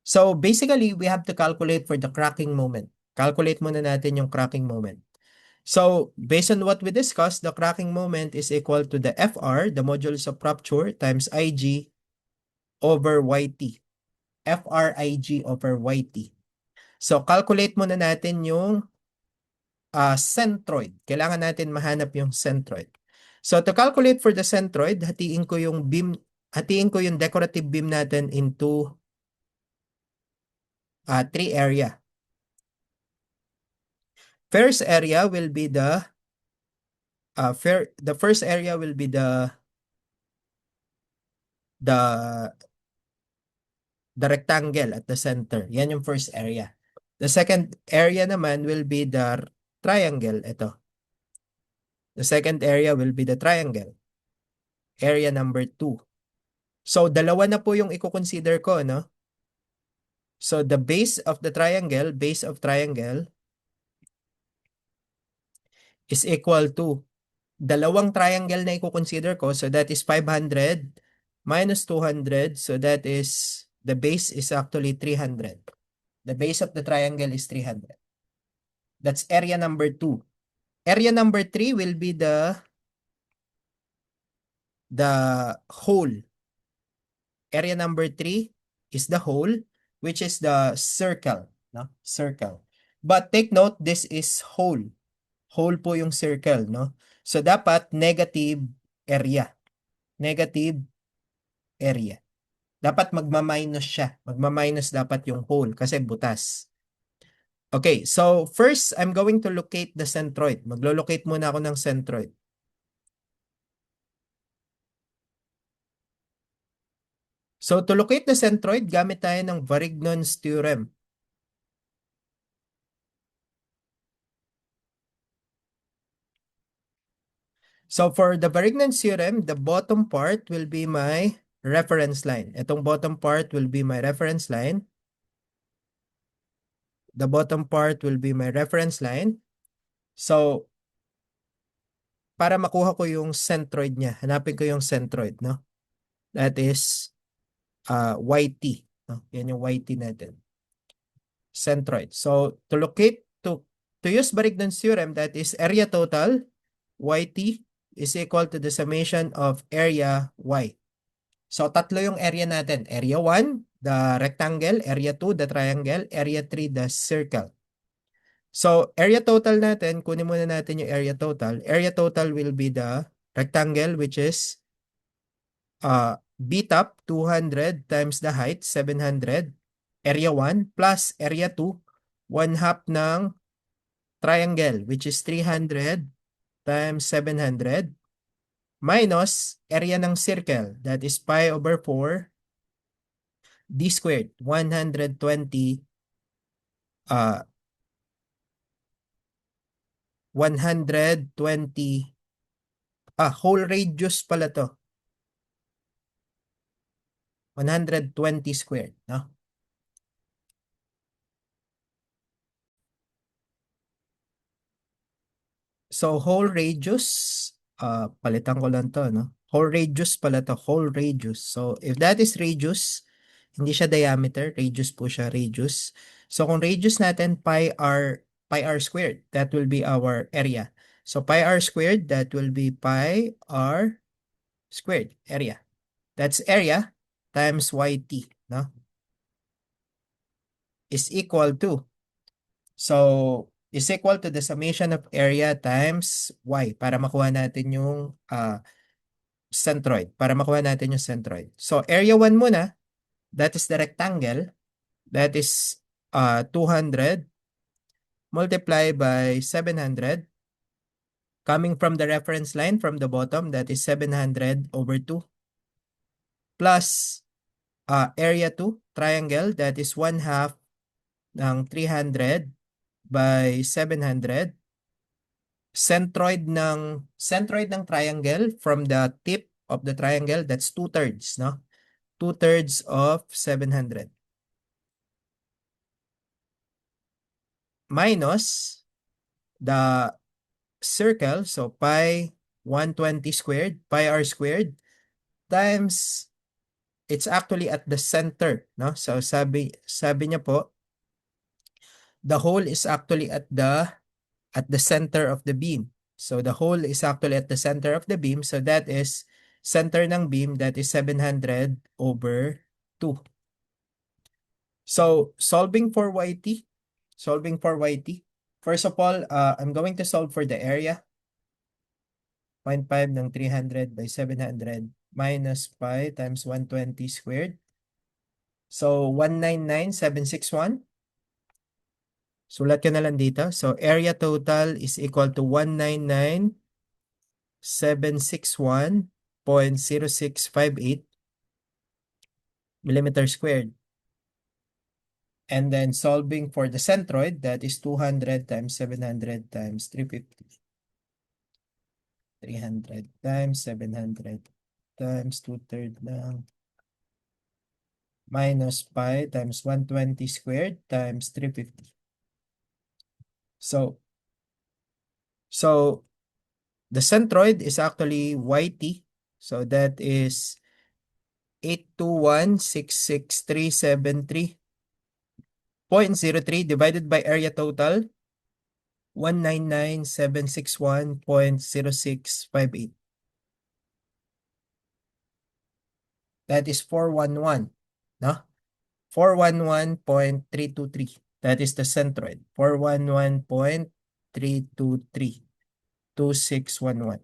So basically, we have to calculate for the cracking moment. Calculate muna natin yung cracking moment. So based on what we discussed, the cracking moment is equal to the FR, the modulus of rupture, times IG over YT. FRIG over YT. So calculate muna natin yung centroid. Kailangan natin mahanap yung centroid. So to calculate for the centroid, hatiin ko yung decorative beam natin into three area. First area will be the first area will be the rectangle at the center. Yan yung first area. The second area naman will be the triangle. Ito. The second area will be the triangle. Area number 2. So, dalawa na po yung i-consider ko, no? So, the base of triangle is equal to dalawang triangle na i-consider ko. So, that is 500 minus 200. So, that is, the base is actually 300. The base of the triangle is 300. That's area number 2. Area number 3 will be the hole. Area number 3 is the hole, which is the circle. No? Circle. But take note, this is hole. Hole po yung circle. No? So, dapat negative area. Negative area. Dapat magma-minus siya. Magma-minus dapat yung hole kasi butas. Okay, so first, I'm going to locate the centroid. Maglo-locate muna ako ng centroid. So to locate the centroid, gamit tayo ng Varignon's theorem. So for the Varignon's theorem, the bottom part will be my reference line. Itong bottom part will be my reference line. The bottom part will be my reference line. So para makuha ko yung centroid niya, hanapin ko yung centroid, no? That is YT. No? Yan yung YT natin. Centroid. So to use Varignon's theorem, that is area total, YT, is equal to the summation of area Y. So tatlo yung area natin. Area 1, the rectangle. Area 2, the triangle. Area 3, the circle. So area total natin, kunin muna natin yung area total. Area total will be the rectangle, which is B top 200 times the height 700, area 1 plus area 2, 1/2 ng triangle, which is 300 times 700, minus area ng circle, that is pi over 4 d squared, 120 whole radius pala to. 120 squared, no? So whole radius, palitan ko lang to, no? Whole radius pala to, whole radius. So if that is radius, hindi siya diameter, radius po siya, radius. So kung radius natin pi r squared, that will be our area. So pi r squared, that will be pi r squared, area. That's area times YT, no? Is equal to, so is equal to the summation of area times Y para makuha natin yung centroid. Para makuha natin yung centroid. So area 1 muna, that is the rectangle, that is 200 multiplied by 700, coming from the reference line from the bottom, that is 700 over 2, plus area 2, triangle, that is 1/2 ng 300 by 700. Centroid ng triangle from the tip of the triangle, that's 2/3, no? 2/3 of 700. Minus the circle, so pi 120 squared, pi r squared, times, it's actually at the center, no? So sabi niya po, the hole is actually at the center of the beam. So the hole is actually at the center of the beam. So that is center ng beam, that is 700 over 2. So solving for YT, first of all, I'm going to solve for the area. 0.5 ng 300 by 700 minus pi times 120 squared. So 199,761. Sulat ko na lang dito. So area total is equal to 199,761.0658 millimeter squared. And then solving for the centroid, that is 200 times 700 times 350. 300 times 700 times 2/3 lang. Minus pi times 120 squared times 350. So the centroid is actually YT. So that is 821,66373.03 divided by area total 199,761.0658. That is 411, no? 411.323. That is the centroid. 411.323. 2611.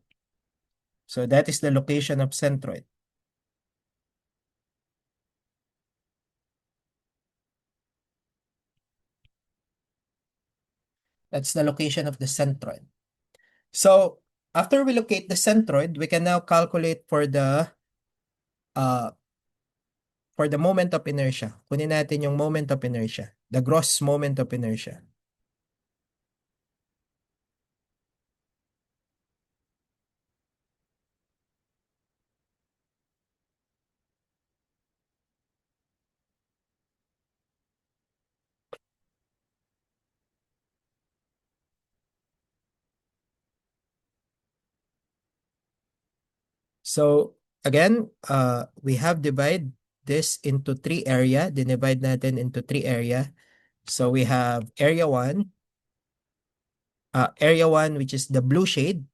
So that is the location of centroid. That's the location of the centroid. So after we locate the centroid, we can now calculate for the moment of inertia. Kunin natin yung moment of inertia, the gross moment of inertia. So again, we have divide this into 3 area. Dinivide natin into 3 area. So we have area 1, which is the blue shade.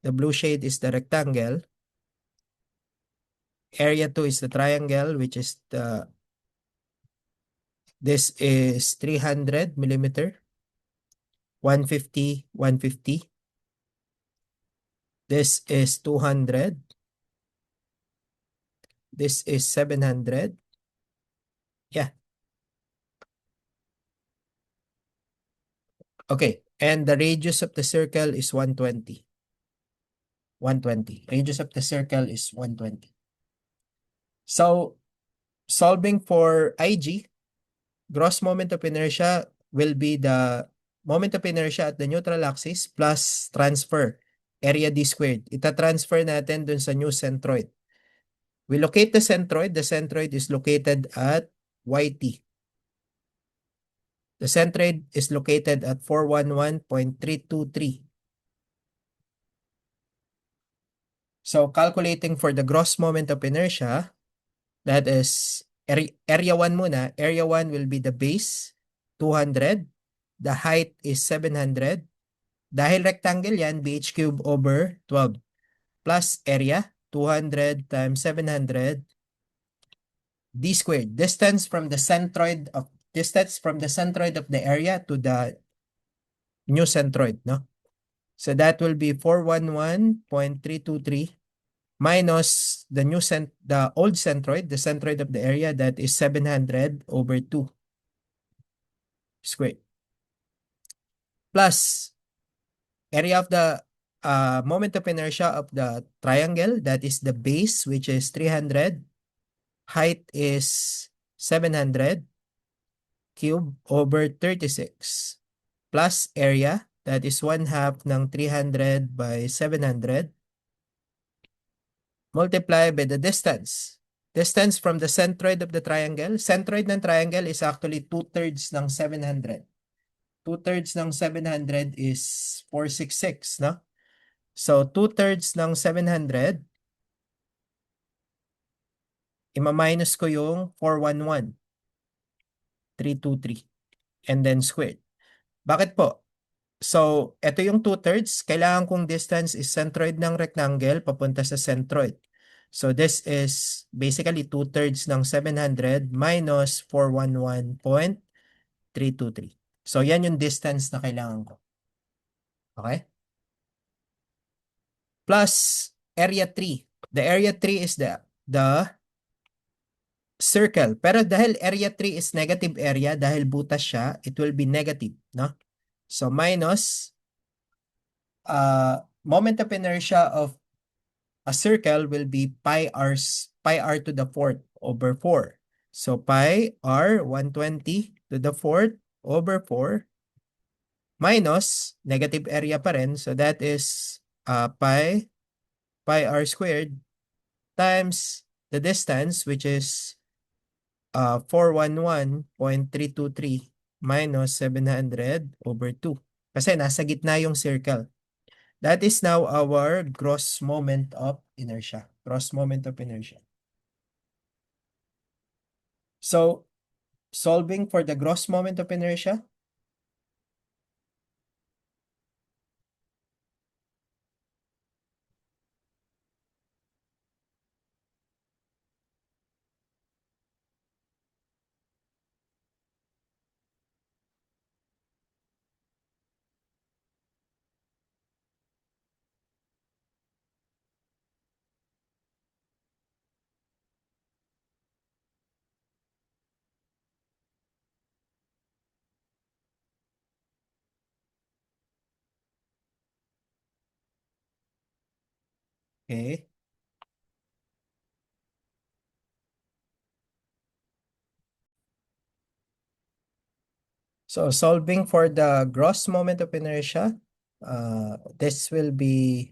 The blue shade is the rectangle. Area 2 is the triangle, which is this is 300 millimeter, 150, 150. This is 200. This is 700. Yeah. Okay. And the radius of the circle is 120. 120. Radius of the circle is 120. So solving for IG, gross moment of inertia will be the moment of inertia at the neutral axis plus transfer, area d squared. Ita-transfer natin dun sa new centroid. We locate the centroid. The centroid is located at YT. The centroid is located at 411.323. So calculating for the gross moment of inertia, that is area 1 muna. Area 1 will be the base, 200. The height is 700. Dahil rectangle yan, BH cube over 12. Plus area, 200 times 700 d squared. Distance from the centroid of the area to the new centroid, no? So that will be 411.323 minus the old centroid, the centroid of the area, that is 700 over 2 squared. Plus area of the moment of inertia of the triangle, that is the base, which is 300. Height is 700 cube over 36. Plus area, that is 1/2 ng 300 by 700. Multiply by the distance. Distance from the centroid of the triangle. Centroid ng triangle is actually 2/3 ng 700. 2/3 ng 700 is 466, no? So, 2/3 ng 700, ima-minus ko yung 411, 323, and then squared. Bakit po? So, ito yung 2/3. Kailangan kong distance is centroid ng rectangle papunta sa centroid. So, this is basically 2/3 ng 700 minus 411.323. So, yan yung distance na kailangan ko. Okay? Plus area 3. The area 3 is the circle. Pero dahil area 3 is negative area, dahil butas siya, it will be negative, no? So, minus moment of inertia of a circle will be pi r to the fourth over 4. So pi r 120 to the fourth over 4 minus negative area pa rin. So that is pi r squared times the distance, which is 411.323 minus 700 over 2. Kasi nasa gitna yung circle. That is now our gross moment of inertia. Gross moment of inertia. So, solving for the gross moment of inertia, okay. So, solving for the gross moment of inertia, this will be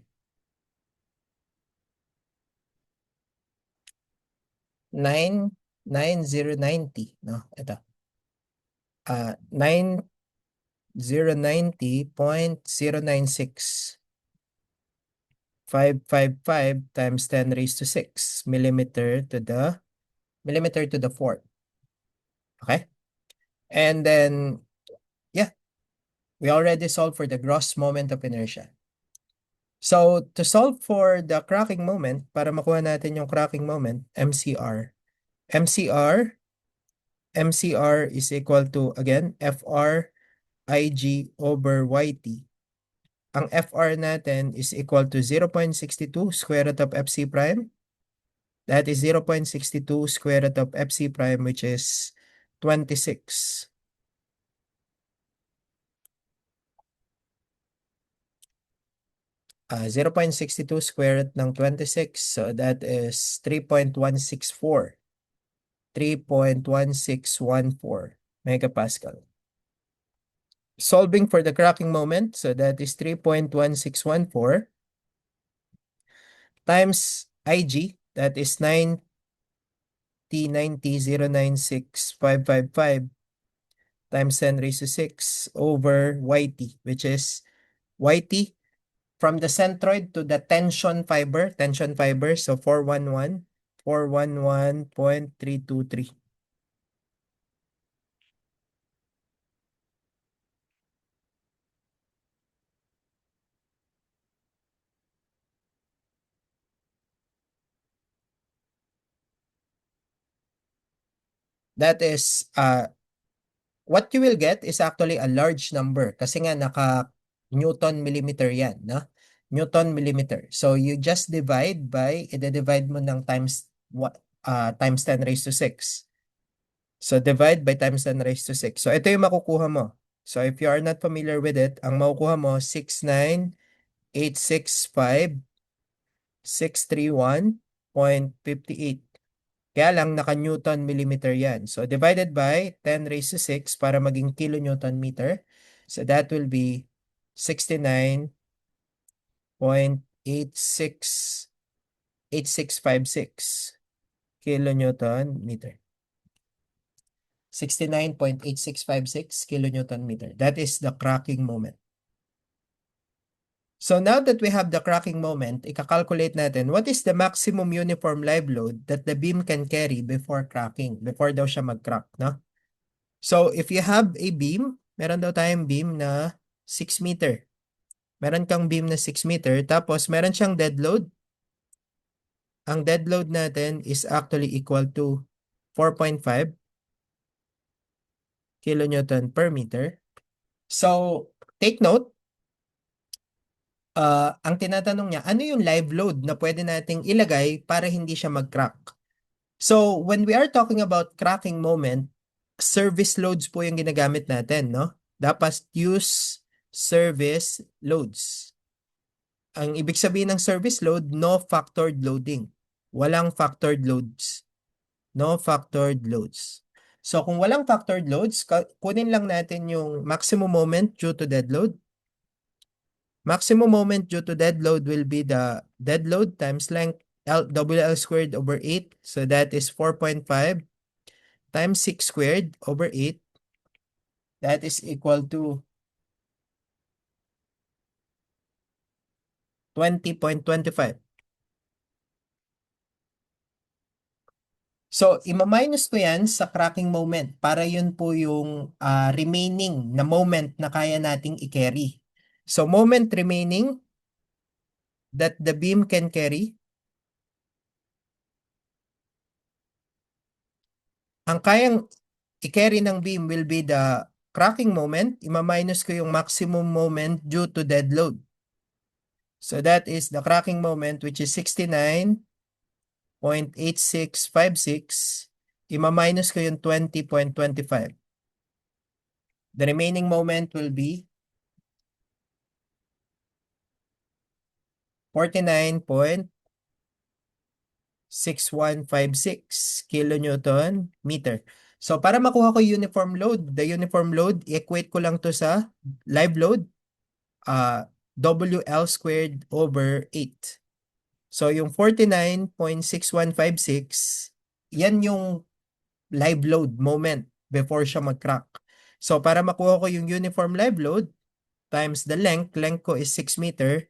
9090, no? Ito. 9090.096555 times 10 raised to 6 millimeter to the fourth. Okay? And then, yeah, we already solved for the gross moment of inertia. So, to solve for the cracking moment, para makuha natin yung cracking moment, MCR. MCR is equal to, again, FR IG over YT. Ang FR natin is equal to 0.62 square root of FC prime. That is 0.62 square root of FC prime, which is 26. 0.62 square root ng 26. So that is 3.164. 3.1614 megapascal. Solving for the cracking moment, so that is 3.1614 times IG, that is 9090.096555 times 10 raised to 6 over YT, which is YT from the centroid to the tension fiber, so 411.323. That is, what you will get is actually a large number kasi nga naka Newton millimeter yan, no? Newton millimeter. So you just divide by, i-divide mo ng times 10 raised to 6. So divide by times 10 raised to 6. So ito yung makukuha mo. So if you are not familiar with it, ang makukuha mo 69865,631.58. Kaya lang naka-Newton millimeter yan. So divided by 10 raised to 6 para maging kilonewton meter. So that will be 69.868656 kilonewton meter. 69.8656 kilonewton meter. That is the cracking moment. So now that we have the cracking moment, ika-calculate natin what is the maximum uniform live load that the beam can carry before cracking, before daw siya mag-crack, no? So if you have a beam, meron daw tayong beam na 6 meter. Meron kang beam na 6 meter, tapos meron siyang dead load. Ang dead load natin is actually equal to 4.5 kilonewton per meter. So, take note, ang tinatanong niya, ano yung live load na pwede nating ilagay para hindi siya mag-crack? So, when we are talking about cracking moment, service loads po yung ginagamit natin, no? Dapat use service loads. Ang ibig sabihin ng service load, no factored loading. Walang factored loads. No factored loads. So, kung walang factored loads, kunin lang natin yung maximum moment due to dead load. Maximum moment due to dead load will be the dead load times length WL squared over 8. So that is 4.5 times 6 squared over 8. That is equal to 20.25. So, ima-minus ko yan sa cracking moment para yun po yung remaining na moment na kaya nating i-carry. So, moment remaining that the beam can carry. Ang kayang i-carry ng beam will be the cracking moment. Ima-minus ko yung maximum moment due to dead load. So, that is the cracking moment which is 69.8656. Ima-minus ko yung 20.25. The remaining moment will be 49.6156 kilonewton meter. So, para makuha ko yung uniform load, the uniform load, i-equate ko lang to sa live load, WL squared over 8. So, yung 49.6156, yan yung live load moment before siya mag-crack. So, para makuha ko yung uniform live load times the length ko is 6 meter,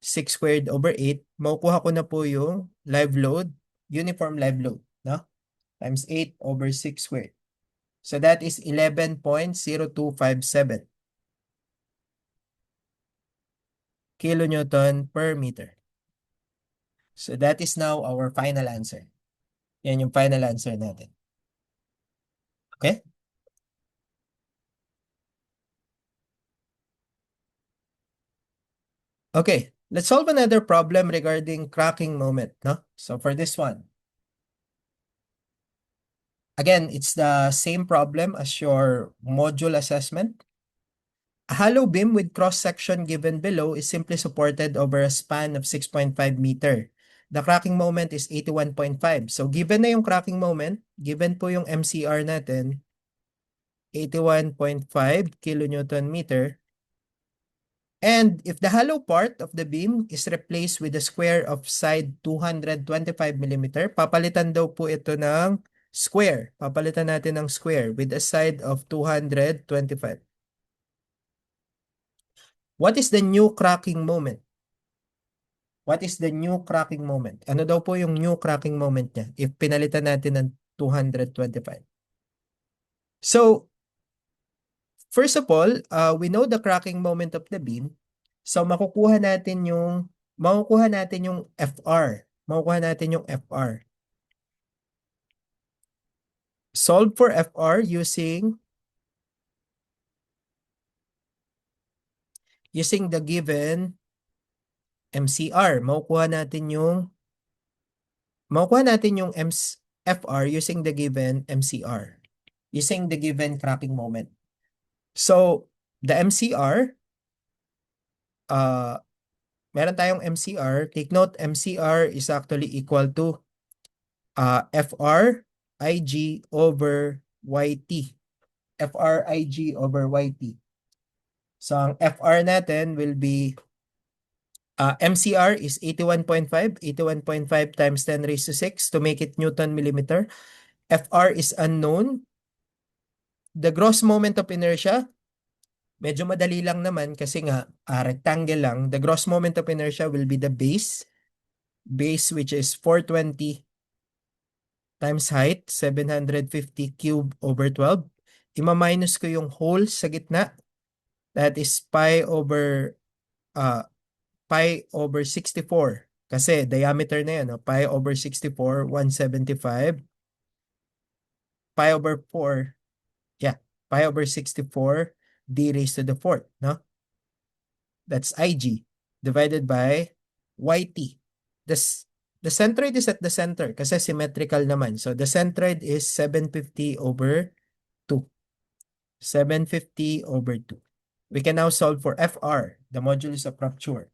6 squared over 8, makukuha ko na po yung live load, uniform live load, no? Times 8 over 6 squared. So that is 11.0257 kilonewton per meter. So that is now our final answer. Yan yung final answer natin. Okay? Okay, let's solve another problem regarding cracking moment, no? So for this one, again, it's the same problem as your module assessment. A hollow beam with cross-section given below is simply supported over a span of 6.5 meter. The cracking moment is 81.5. So given na yung cracking moment, given po yung MCR natin, 81.5 kilonewton meter. And if the hollow part of the beam is replaced with a square of side 225 millimeter, papalitan daw po ito ng square. Papalitan natin ng square with a side of 225. What is the new cracking moment? What is the new cracking moment? Ano daw po yung new cracking moment niya if pinalitan natin ng 225? So, first of all, we know the cracking moment of the beam. So, makukuha natin yung FR. Makukuha natin yung FR. Solve for FR using the given MCR. Makukuha natin yung FR using the given MCR. Using the given cracking moment. So, the MCR, meron tayong MCR. Take note, MCR is actually equal to FR IG over YT. FR IG over YT. So, ang FR natin will be, MCR is 81.5. 81.5 times 10 raised to 6 to make it Newton millimeter. FR is unknown. The gross moment of inertia, medyo madali lang naman kasi nga rectangle lang. The gross moment of inertia will be the base which is 420 times height, 750 cube over 12. Ima-minus ko yung whole sa gitna. That is uh, pi over 64. Kasi diameter na yan, no? Pi over 64, 175. Pi over 4, yeah, pi over 64 d raised to the fourth, no? That's Ig divided by Yt. The centroid is at the center kasi symmetrical naman. So the centroid is 750 over 2. 750 over 2. We can now solve for Fr, the modulus of rupture.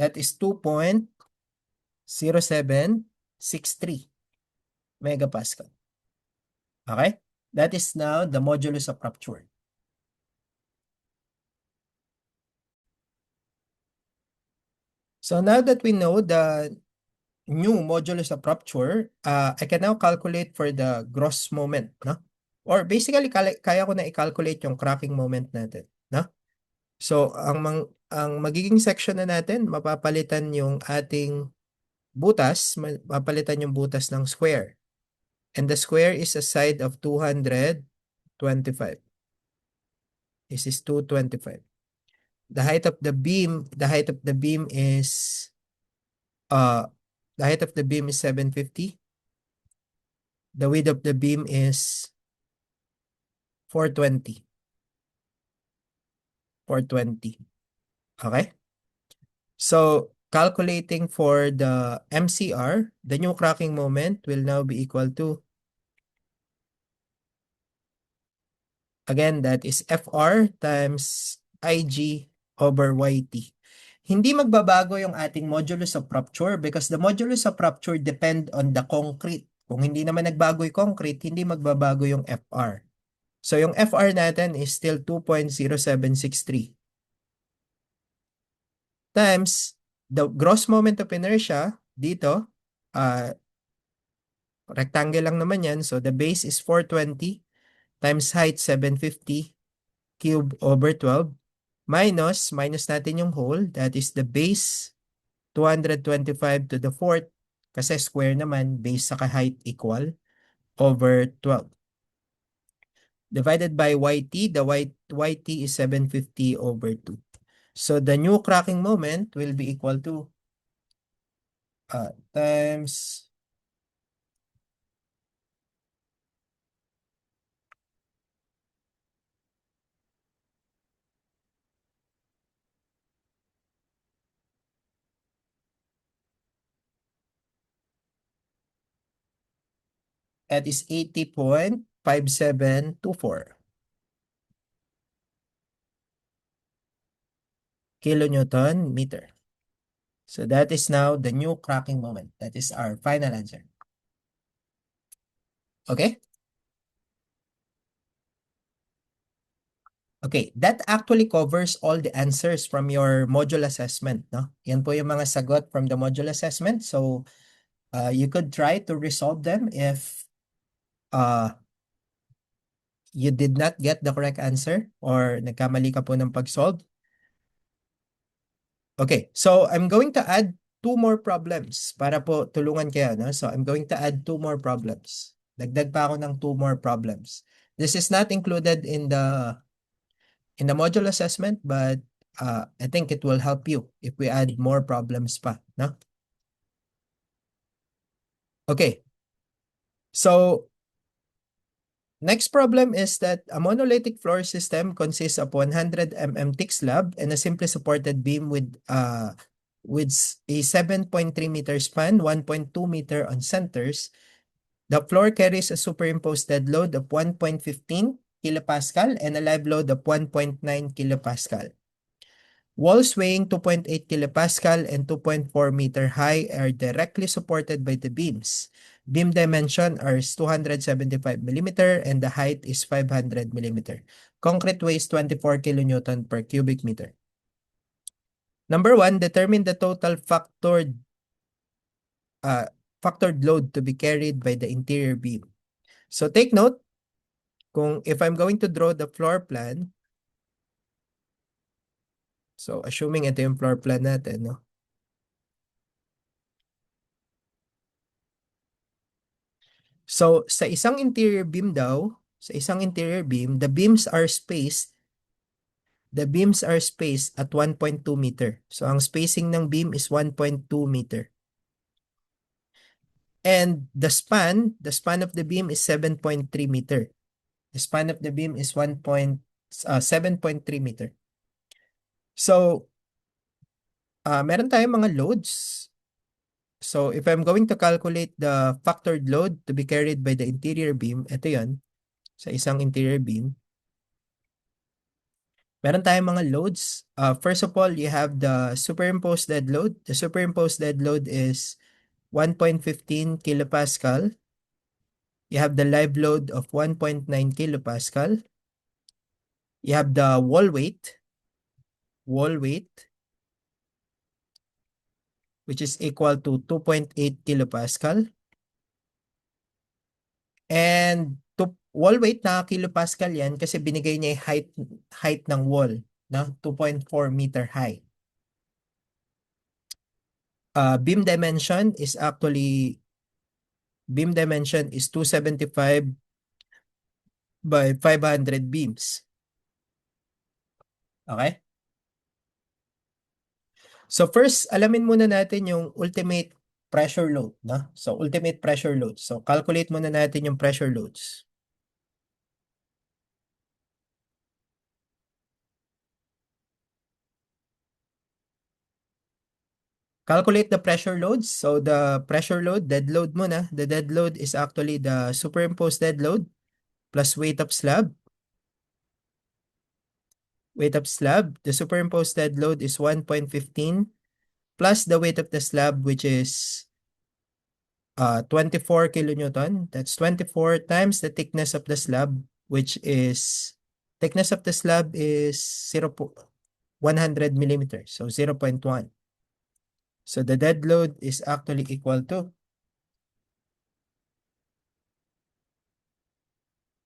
That is 2.0763 megapascal. Okay? That is now the modulus of rupture. So now that we know the new modulus of rupture, I can now calculate for the gross moment, no? Or basically, kaya ko na i-calculate yung cracking moment natin, no? So, ang magiging section na natin, mapapalitan yung ating butas, mapapalitan yung butas ng square. And the square is a side of 225. This is 225. The height of the beam is the height of the beam is 750. The width of the beam is 420. 420. Okay? So, calculating for the MCR, the new cracking moment will now be equal to, again, that is FR times IG over YT. Hindi magbabago yung ating modulus of rupture because the modulus of rupture depend on the concrete. Kung hindi naman nagbago yung concrete, hindi magbabago yung FR. So, yung FR natin is still 2.0763 times the gross moment of inertia dito, rectangle lang naman yan. So, the base is 420 times height 750 cube over 12 minus natin yung whole. That is the base 225 to the fourth kasi square naman, base saka height equal over 12. Divided by YT, the YT is 750 over 2. So the new cracking moment will be equal to times that is 80.5724 kilonewton meter. So that is now the new cracking moment. That is our final answer. Okay? Okay, that actually covers all the answers from your module assessment, no? Yan po yung mga sagot from the module assessment. So, you could try to resolve them if you did not get the correct answer or nagkamali ka po ng pag-solve. Okay, so I'm going to add 2 more problems para po tulungan kayo, no? So, I'm going to add 2 more problems. Dagdag pa ako ng 2 more problems. This is not included in the module assessment, but I think it will help you if we add more problems pa, no? Okay. So, next problem is that a monolithic floor system consists of 100 mm thick slab and a simply supported beam with a 7.3 meter span, 1.2 meter on centers. The floor carries a superimposed dead load of 1.15 kilopascal and a live load of 1.9 kilopascal. Walls weighing 2.8 kilopascal and 2.4 meter high are directly supported by the beams. Beam dimension are 275 millimeter and the height is 500 millimeter. Concrete weighs 24 kilonewton per cubic meter. Number 1, determine the total uh, factored load to be carried by the interior beam. So take note, if I'm going to draw the floor plan, so assuming ito yung floor plan natin, no? So sa isang interior beam daw, the beams are spaced at 1.2 meter. So ang spacing ng beam is 1.2 meter. And the span of the beam is 7.3 meter. The span of the beam is 7.3 meter. So, meron tayong mga loads. So, if I'm going to calculate the factored load to be carried by the interior beam, ito yon sa isang interior beam. Meron tayong mga loads. First of all, you have the superimposed dead load. The superimposed dead load is 1.15 kilopascal. You have the live load of 1.9 kilopascal. You have the wall weight, which is equal to 2.8 kilopascal. And wall weight na kilopascal yan kasi binigay niya yung height ng wall na 2.4 meter high. Beam dimension is 275 by 500 beams. Okay? So first, alamin muna natin yung ultimate pressure load, no? So ultimate pressure load. So calculate muna natin yung pressure loads. Calculate the pressure loads. So the pressure load, dead load muna. The dead load is actually the superimposed dead load plus weight of slab. Weight of slab, the superimposed dead load is 1.15 plus the weight of the slab, which is 24 kilonewton. That's 24 times the thickness of the slab, which is thickness of the slab is 100 millimeters, so 0.1. So the dead load is actually equal to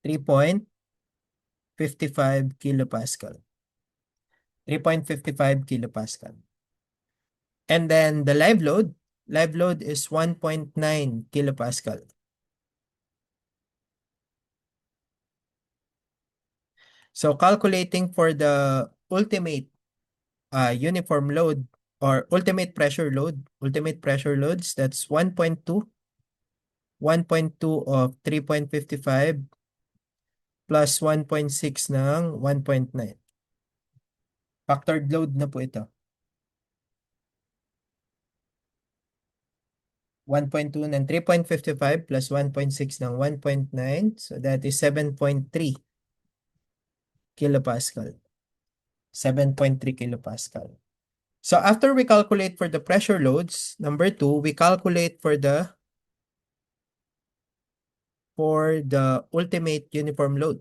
3.55 kilopascal. 3.55 kilopascal. And then the live load is 1.9 kilopascal. So calculating for the ultimate uniform load or ultimate pressure loads, that's 1.2 of 3.55 plus 1.6 ng 1.9. Factored load na po ito. 1.2 ng 3.55 plus 1.6 ng 1.9. So that is 7.3 kilopascal. 7.3 kilopascal. So after we calculate for the pressure loads, number 2, we calculate for the ultimate uniform load.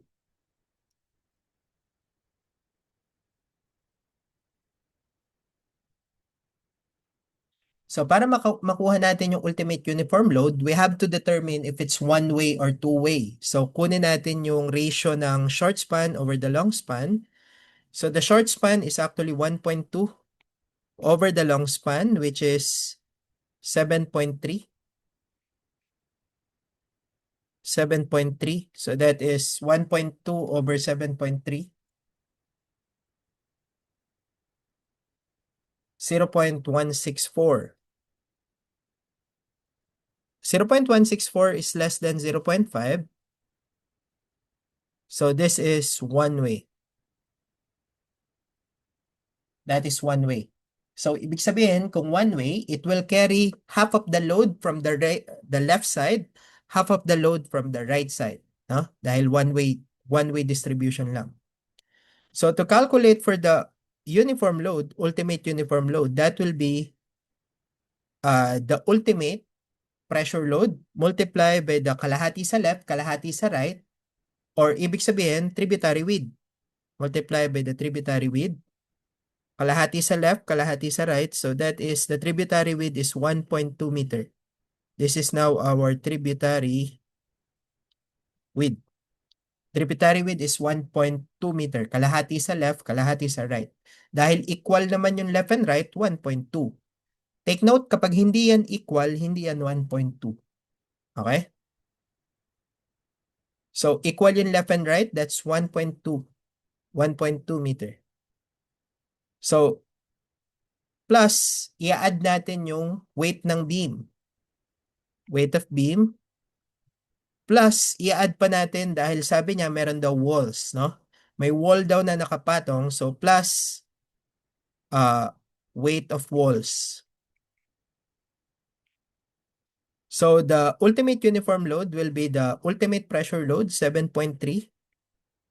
So para makuha natin yung ultimate uniform load, we have to determine if it's one-way or two-way. So kunin natin yung ratio ng short span over the long span. So the short span is actually 1.2 over the long span, which is 7.3. 7.3. So that is 1.2 over 7.3. 0.164. 0.164 is less than 0.5. So this is one way. That is one way. So ibig sabihin, kung one way, it will carry half of the load from the left side, half of the load from the right side. Dahil one way distribution lang. So to calculate for the uniform load, ultimate uniform load, that will be the ultimate pressure load multiply by the kalahati sa left, kalahati sa right, or ibig sabihin, tributary width. Multiply by the tributary width. Kalahati sa left, kalahati sa right. So that is, the tributary width is 1.2 meter. This is now our tributary width. Tributary width is 1.2 meter. Kalahati sa left, kalahati sa right. Dahil equal naman yung left and right, 1.2. Take note, kapag hindi yan equal, hindi yan 1.2. Okay? So, equal yung left and right, that's 1.2. 1.2 meter. So, plus, i-add natin yung weight ng beam. Weight of beam. Plus, i-add pa natin dahil sabi niya meron daw walls, no? May wall daw na nakapatong. So, plus weight of walls. So, the ultimate uniform load will be the ultimate pressure load, 7.3,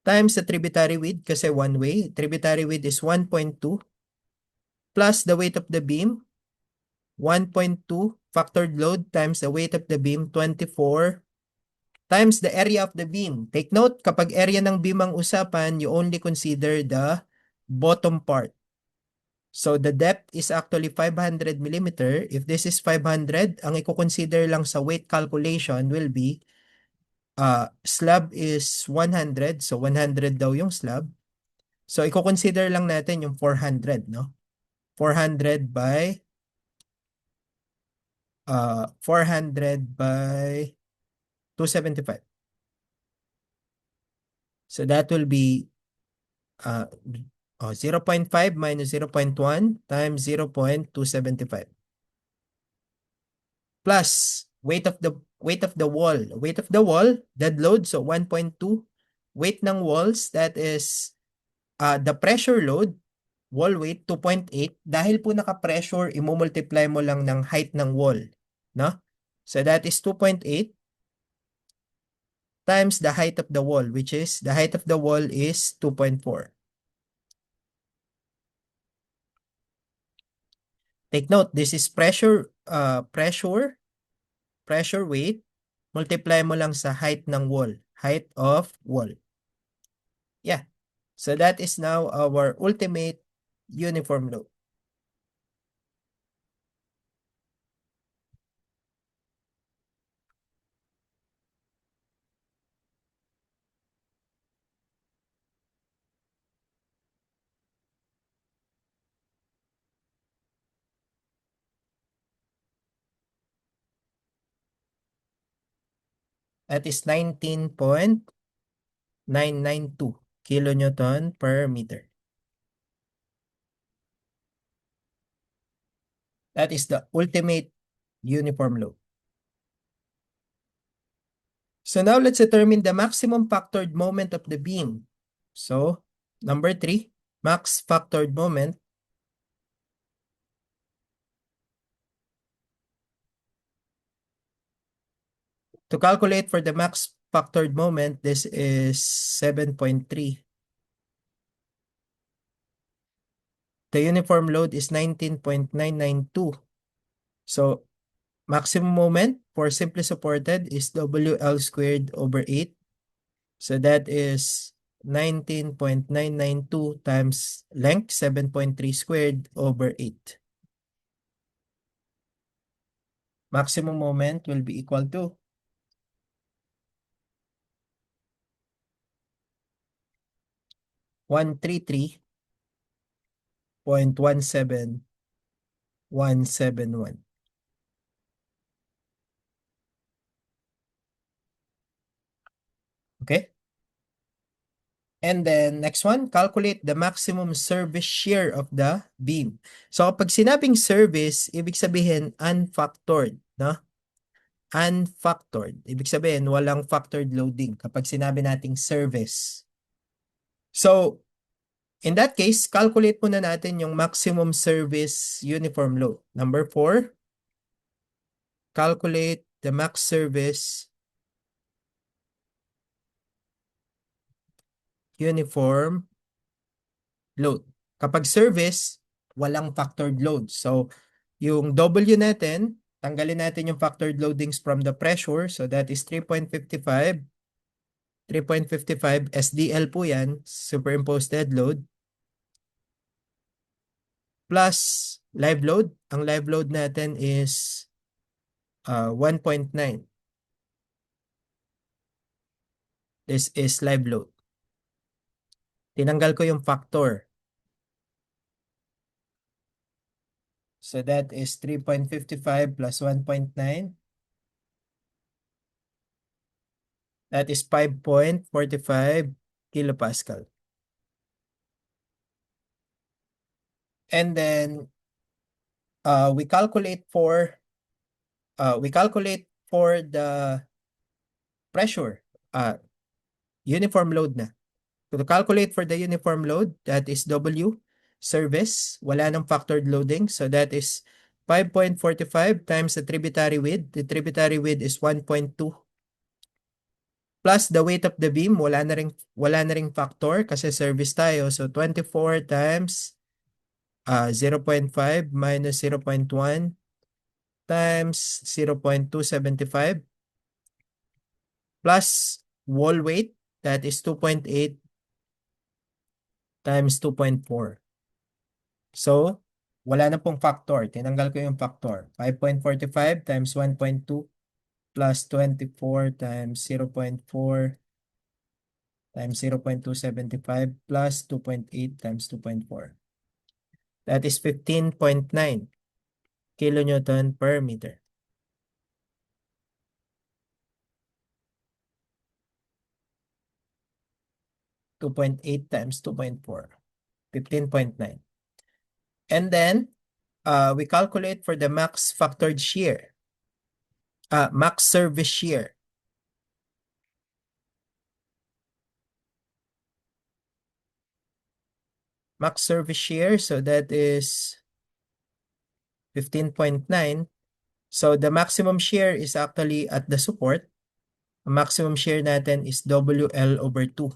times the tributary width, kasi one way. Tributary width is 1.2, plus the weight of the beam, 1.2, factored load times the weight of the beam, 24, times the area of the beam. Take note, kapag area ng beam ang usapan, you only consider the bottom part. So the depth is actually 500 millimeter. If this is 500, ang i-consider lang sa weight calculation will be slab is 100. So 100 daw yung slab. So i-consider lang natin yung 400, no? 400 by 275. So that will be 0.5 minus 0.1 times 0.275. Plus weight of the wall. Weight of the wall, dead load, so 1.2. Weight ng walls, that is the pressure load, wall weight, 2.8. Dahil po naka-pressure, imumultiply mo lang ng height ng wall. No? So that is 2.8 times the height of the wall, which is, the height of the wall is 2.4. Take note, this is pressure weight, multiply mo lang sa height ng wall, height of wall. Yeah. So that is now our ultimate uniform load. That is 19.992 kilonewton per meter. That is the ultimate uniform load. So now let's determine the maximum factored moment of the beam. So number 3, max factored moment. To calculate for the max factored moment, this is 7.3. The uniform load is 19.992. So maximum moment for simply supported is WL squared over 8. So that is 19.992 times length, 7.3 squared over 8. Maximum moment will be equal to 133.17171. Okay? And then next one, calculate the maximum service shear of the beam. So kapag sinabing service, ibig sabihin unfactored, no? Unfactored. Ibig sabihin walang factored loading kapag sinabi nating service. So in that case, calculate muna natin yung maximum service uniform load. Number 4, calculate the max service uniform load. Kapag service, walang factored load. So, yung W natin, tanggalin natin yung factored loadings from the pressure. So, that is 3.55. 3.55 SDL po yan, superimposed dead load, plus live load. Ang live load natin is 1.9. This is live load. Tinanggal ko yung factor. So that is 3.55 plus 1.9. That is 5.45 kilopascal. And then we calculate for the pressure, uniform load na. So to calculate for the uniform load, that is W service, wala nang factored loading. So that is 5.45 times the tributary width. The tributary width is 1.2. Plus the weight of the beam, wala na ring factor kasi service tayo. So 24 times 0.5 minus 0.1 times 0.275 plus wall weight, that is 2.8 times 2.4. So, wala na pong factor. Tinanggal ko yung factor. 5.45 times 1.2 plus 24 times 0.4 times 0.275 plus 2.8 times 2.4. That is 15.9 kilonewton per meter. 2.8 times 2.4. 15.9. And then, we calculate for the max factored shear. Max service shear. Max service shear, so that is 15.9. So the maximum shear is actually at the support. Ang maximum shear natin is WL over 2.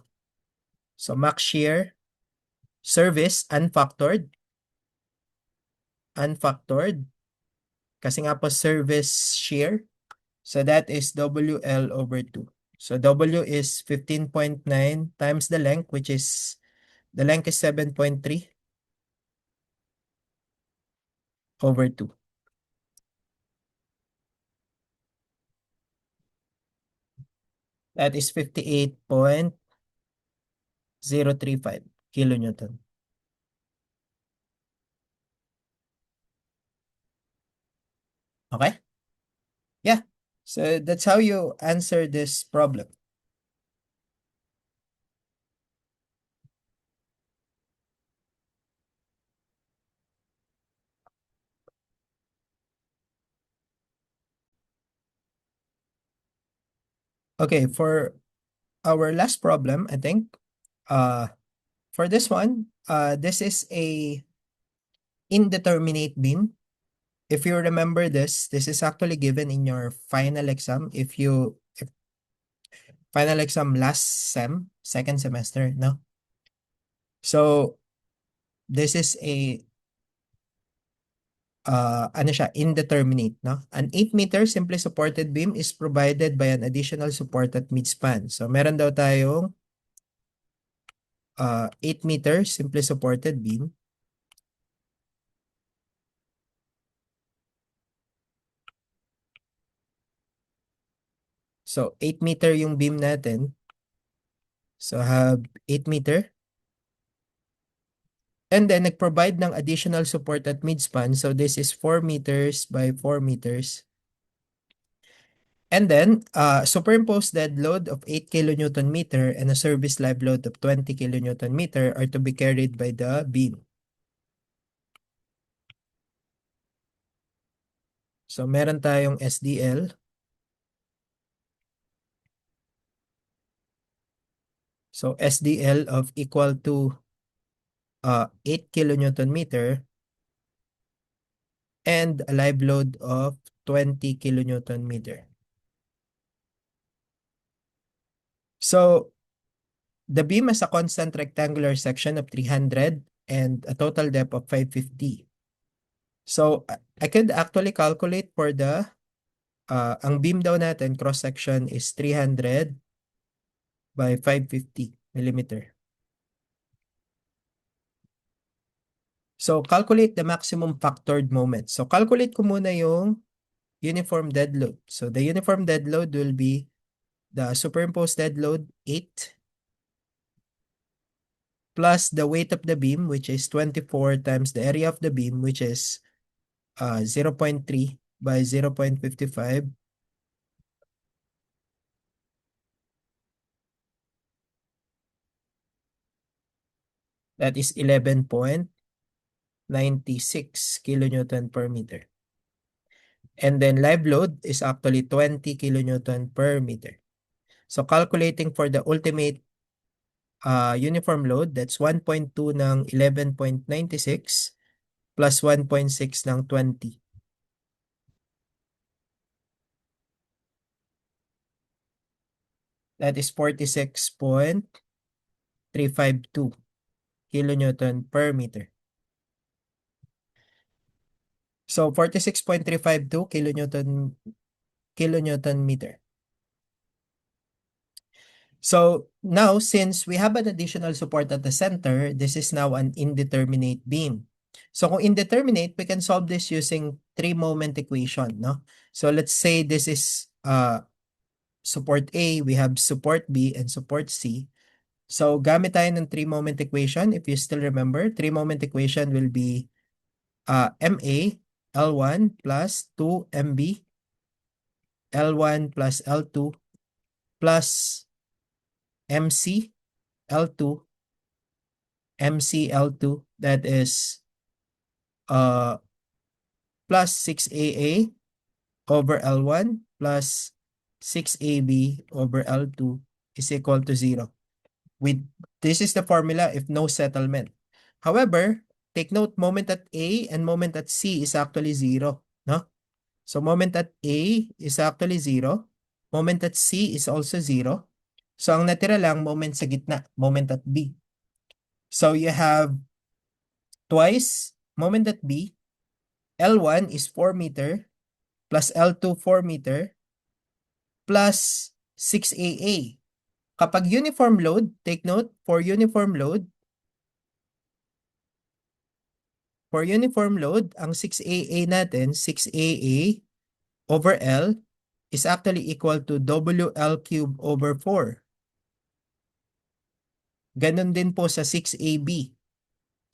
So max shear, service, unfactored. Unfactored. Kasi nga po service shear. So that is WL over 2. So W is 15.9 times the length, which is, the length is 7.3 over 2. That is 58.035 kilonewton. Okay? Yeah. So that's how you answer this problem. Okay, for our last problem, I think, for this one, this is a indeterminate beam. If you remember this is actually given in your final exam. If final exam last second semester, no? So, this is a ano siya, indeterminate, no? An 8-meter simply supported beam is provided by an additional support at midspan. So, meron daw tayong 8-meter simply supported beam. So, 8-meter yung beam natin. So, have 8-meter. And then, nag-provide ng additional support at midspan. So, this is 4 meters by 4 meters. And then, superimposed dead load of 8 kilonewton meter and a service live load of 20 kilonewton meter are to be carried by the beam. So, meron tayong SDL. So, SDL of equal to 8 kilonewton meter and a live load of 20 kilonewton meter. So, the beam has a constant rectangular section of 300 and a total depth of 550. So, I could actually calculate for ang beam daw natin, cross-section is 300 by 550 millimeter. So, calculate the maximum factored moment. So, calculate ko muna yung uniform dead load. So, the uniform dead load will be the superimposed dead load 8 plus the weight of the beam, which is 24 times the area of the beam, which is 0.3 by 0.55. That is 11.96 kilonewton per meter. And then live load is actually 20 kilonewton per meter. So calculating for the ultimate uniform load, that's 1.2 ng 11.96 plus 1.6 ng 20. That is 46.352 kilonewton per meter. So 46.352 kilonewton meter. So now, since we have an additional support at the center, this is now an indeterminate beam. So kung indeterminate, we can solve this using three-moment equation, no? So let's say this is support A, we have support B, and support C. So gamit tayo ng three-moment equation. If you still remember, three-moment equation will be MA L1 plus 2 MB L1 plus L2 plus MC L2 MCL2, that is plus 6AA over L1 plus 6AB over L2 is equal to 0. This is the formula if no settlement. However, take note, moment at A and moment at C is actually 0, no? So moment at A is actually 0. Moment at C is also 0. So ang natira lang, moment sa gitna, moment at B. So you have twice moment at B, L1 is 4 meter plus L2 4 meter plus 6AA. Kapag uniform load, take note, for uniform load, ang 6AA natin, 6AA over L is actually equal to WL cube over 4. Ganon din po sa 6AB.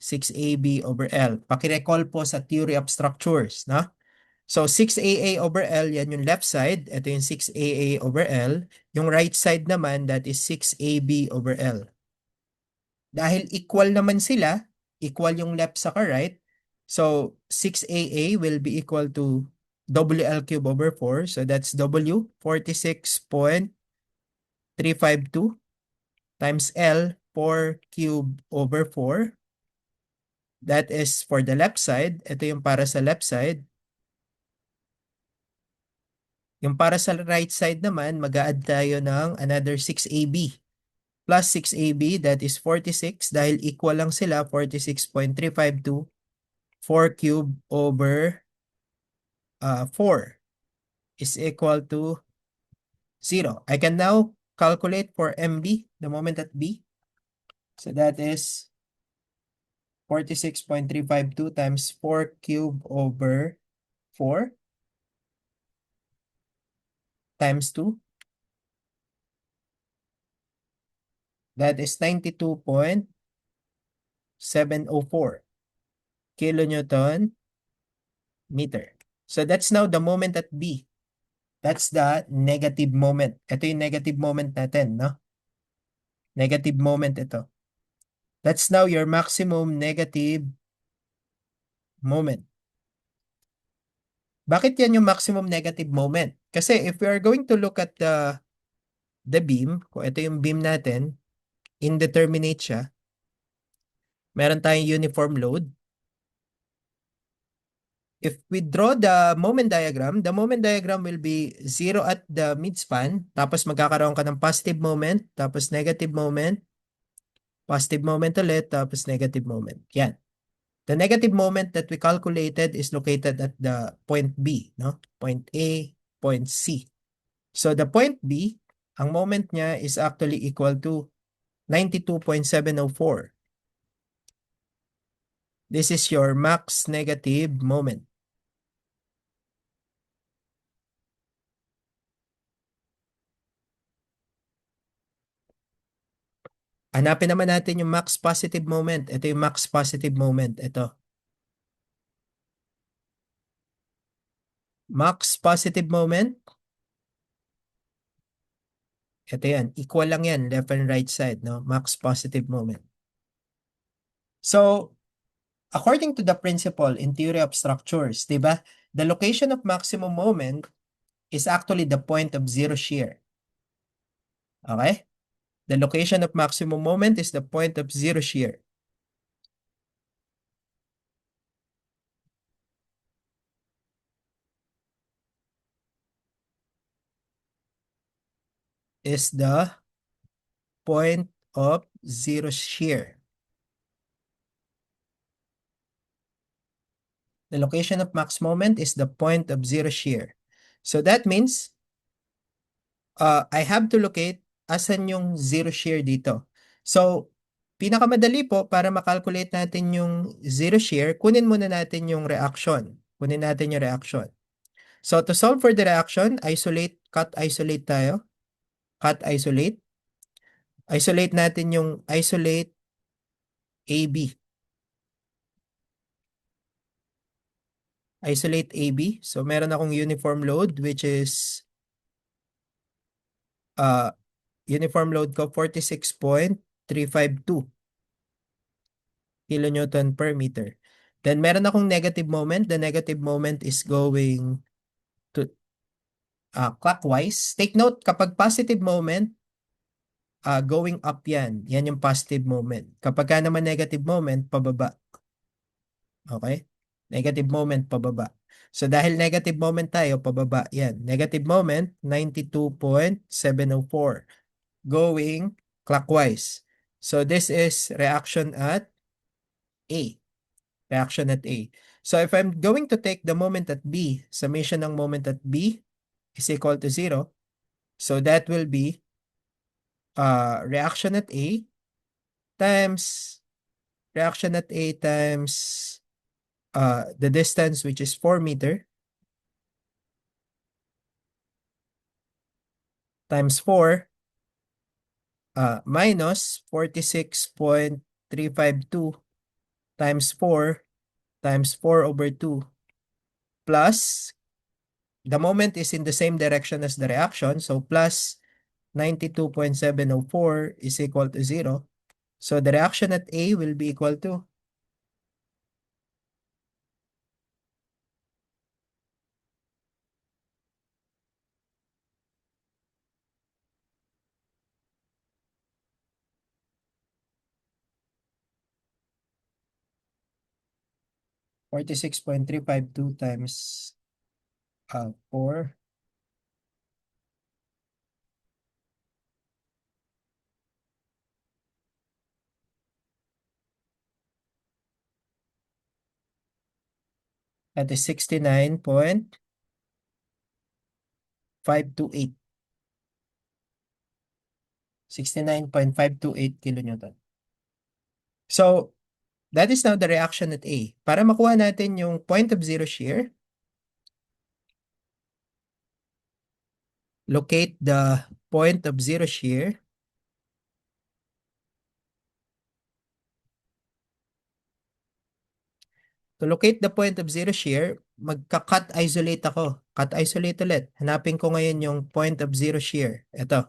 6AB over L. Pakirecall po sa theory of structures, no? So 6AA over L, yan yung left side. Ito yung 6AA over L. Yung right side naman, that is 6AB over L. Dahil equal naman sila, equal yung left sa right, so 6AA will be equal to WL cube over 4. So that's W, 46.352 times L, 4 cube over 4. That is for the left side. Ito yung para sa left side. Yung para sa right side naman, mag-a-add tayo ng another 6AB. Plus 6AB, that is 46. Dahil equal lang sila, 46.352. 4 cube over 4 is equal to 0. I can now calculate for MB, the moment at B. So that is 46.352 times 4 cube over 4 times 2. That is 92.704 kilonewton meter. So that's now the moment at B. That's the negative moment. Ito yung negative moment natin, no? Negative moment ito. That's now your maximum negative moment. Bakit yan yung maximum negative moment? Kasi if we are going to look at the beam, kung ito yung beam natin, indeterminate siya, meron tayong uniform load. If we draw the moment diagram will be 0 at the midspan, tapos magkakaroon ka ng positive moment, tapos negative moment, Positive moment ulit, tapos negative moment. Yan. The negative moment that we calculated is located at the point B, no? Point A, point C. So the point B, ang moment niya is actually equal to 92.704. This is your max negative moment. Hanapin naman natin yung max positive moment. Ito yung max positive moment. Ito. Max positive moment. Ito yan. Equal lang yan. Left and right side. No? Max positive moment. So, according to the principle in theory of structures, di ba? The location of maximum moment is actually the point of zero shear. Okay? The location of maximum moment is the point of zero shear. Is the point of zero shear. The location of max moment is the point of zero shear. So that means, I have to locate asan yung zero shear dito. So, pinakamadali po para makalculate natin yung zero shear, kunin muna natin yung reaction. Kunin natin yung reaction. So, to solve for the reaction, cut isolate tayo. Cut isolate. Isolate natin yung isolate AB. Isolate AB. So, meron akong uniform load which is uniform load ko 46.352 kilonewton per meter. Then, meron akong negative moment. The negative moment is going to clockwise. Take note, kapag positive moment, going up yan. Yan yung positive moment. Kapag ka naman negative moment, pababa. Okay? Negative moment, pababa. So, dahil negative moment tayo, pababa. Yan. Negative moment, 92.704. Going clockwise. So, this is reaction at A. Reaction at A. So, if I'm going to take the moment at B, summation ng moment at B is equal to 0. So, that will be reaction at A times reaction at A times the distance, which is 4 meter, times 4 minus 46.352 times 4 times 4 over 2 plus the moment is in the same direction as the reaction, so plus 92.704 is equal to 0. So the reaction at A will be equal to 46.352 times 4. That is 69.528. 69.528 kilonewton. So, that is now the reaction at A. Para makuha natin yung point of zero shear, locate the point of zero shear. To locate the point of zero shear, magka-cut isolate ako. Cut isolate ulit. Hanapin ko ngayon yung point of zero shear. Ito.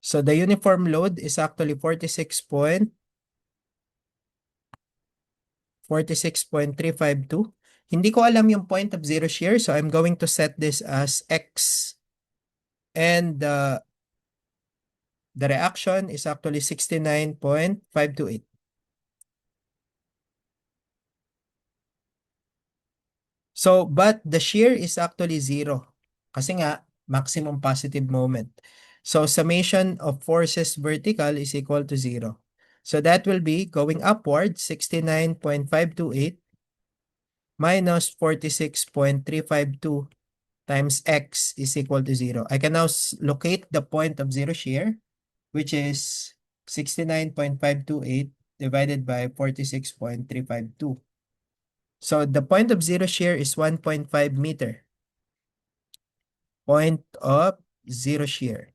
So the uniform load is actually 46.352. Hindi ko alam yung point of zero shear, so I'm going to set this as X. And the reaction is actually 69.528. So, but the shear is actually zero. Kasi nga, maximum positive moment. So, summation of forces vertical is equal to zero. So, that will be going upward, 69.528 minus 46.352 times x is equal to zero. I can now locate the point of zero shear, which is 69.528 divided by 46.352. So the point of zero shear is 1.5 meter. Point of zero shear.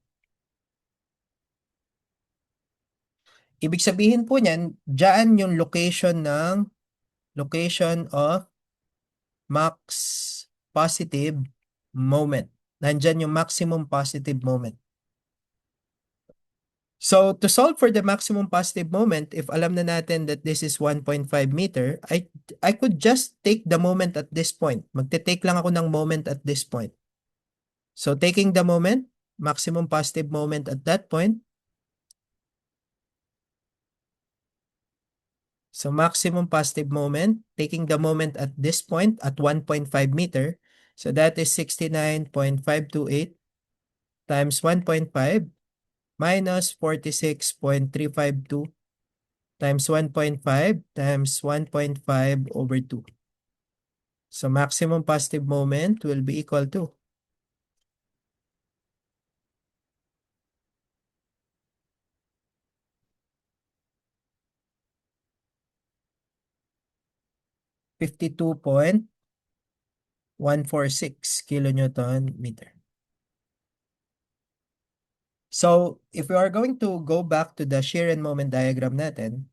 Ibig sabihin po niyan, dyan yung location of max positive moment. Nandyan yung maximum positive moment. So to solve for the maximum positive moment, if alam na natin that this is 1.5 meter, I could just take the moment at this point. Magte-take lang ako ng moment at this point. So taking the moment, maximum positive moment at that point. So maximum positive moment, taking the moment at this point at 1.5 meter. So that is 69.528 times 1.5 minus 46.352 times 1.5 times 1.5 over 2. So maximum positive moment will be equal to 52.146 kilonewton meter. So if we are going to go back to the shear and moment diagram natin,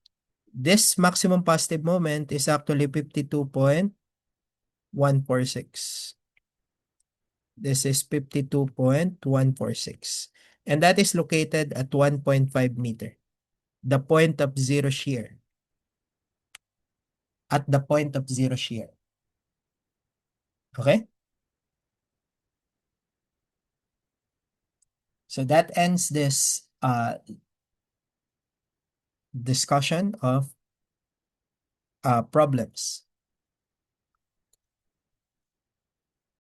this maximum positive moment is actually 52.146. This is 52.146. And that is located at 1.5 meter. The point of zero shear. At the point of zero shear. Okay? So that ends this discussion of problems.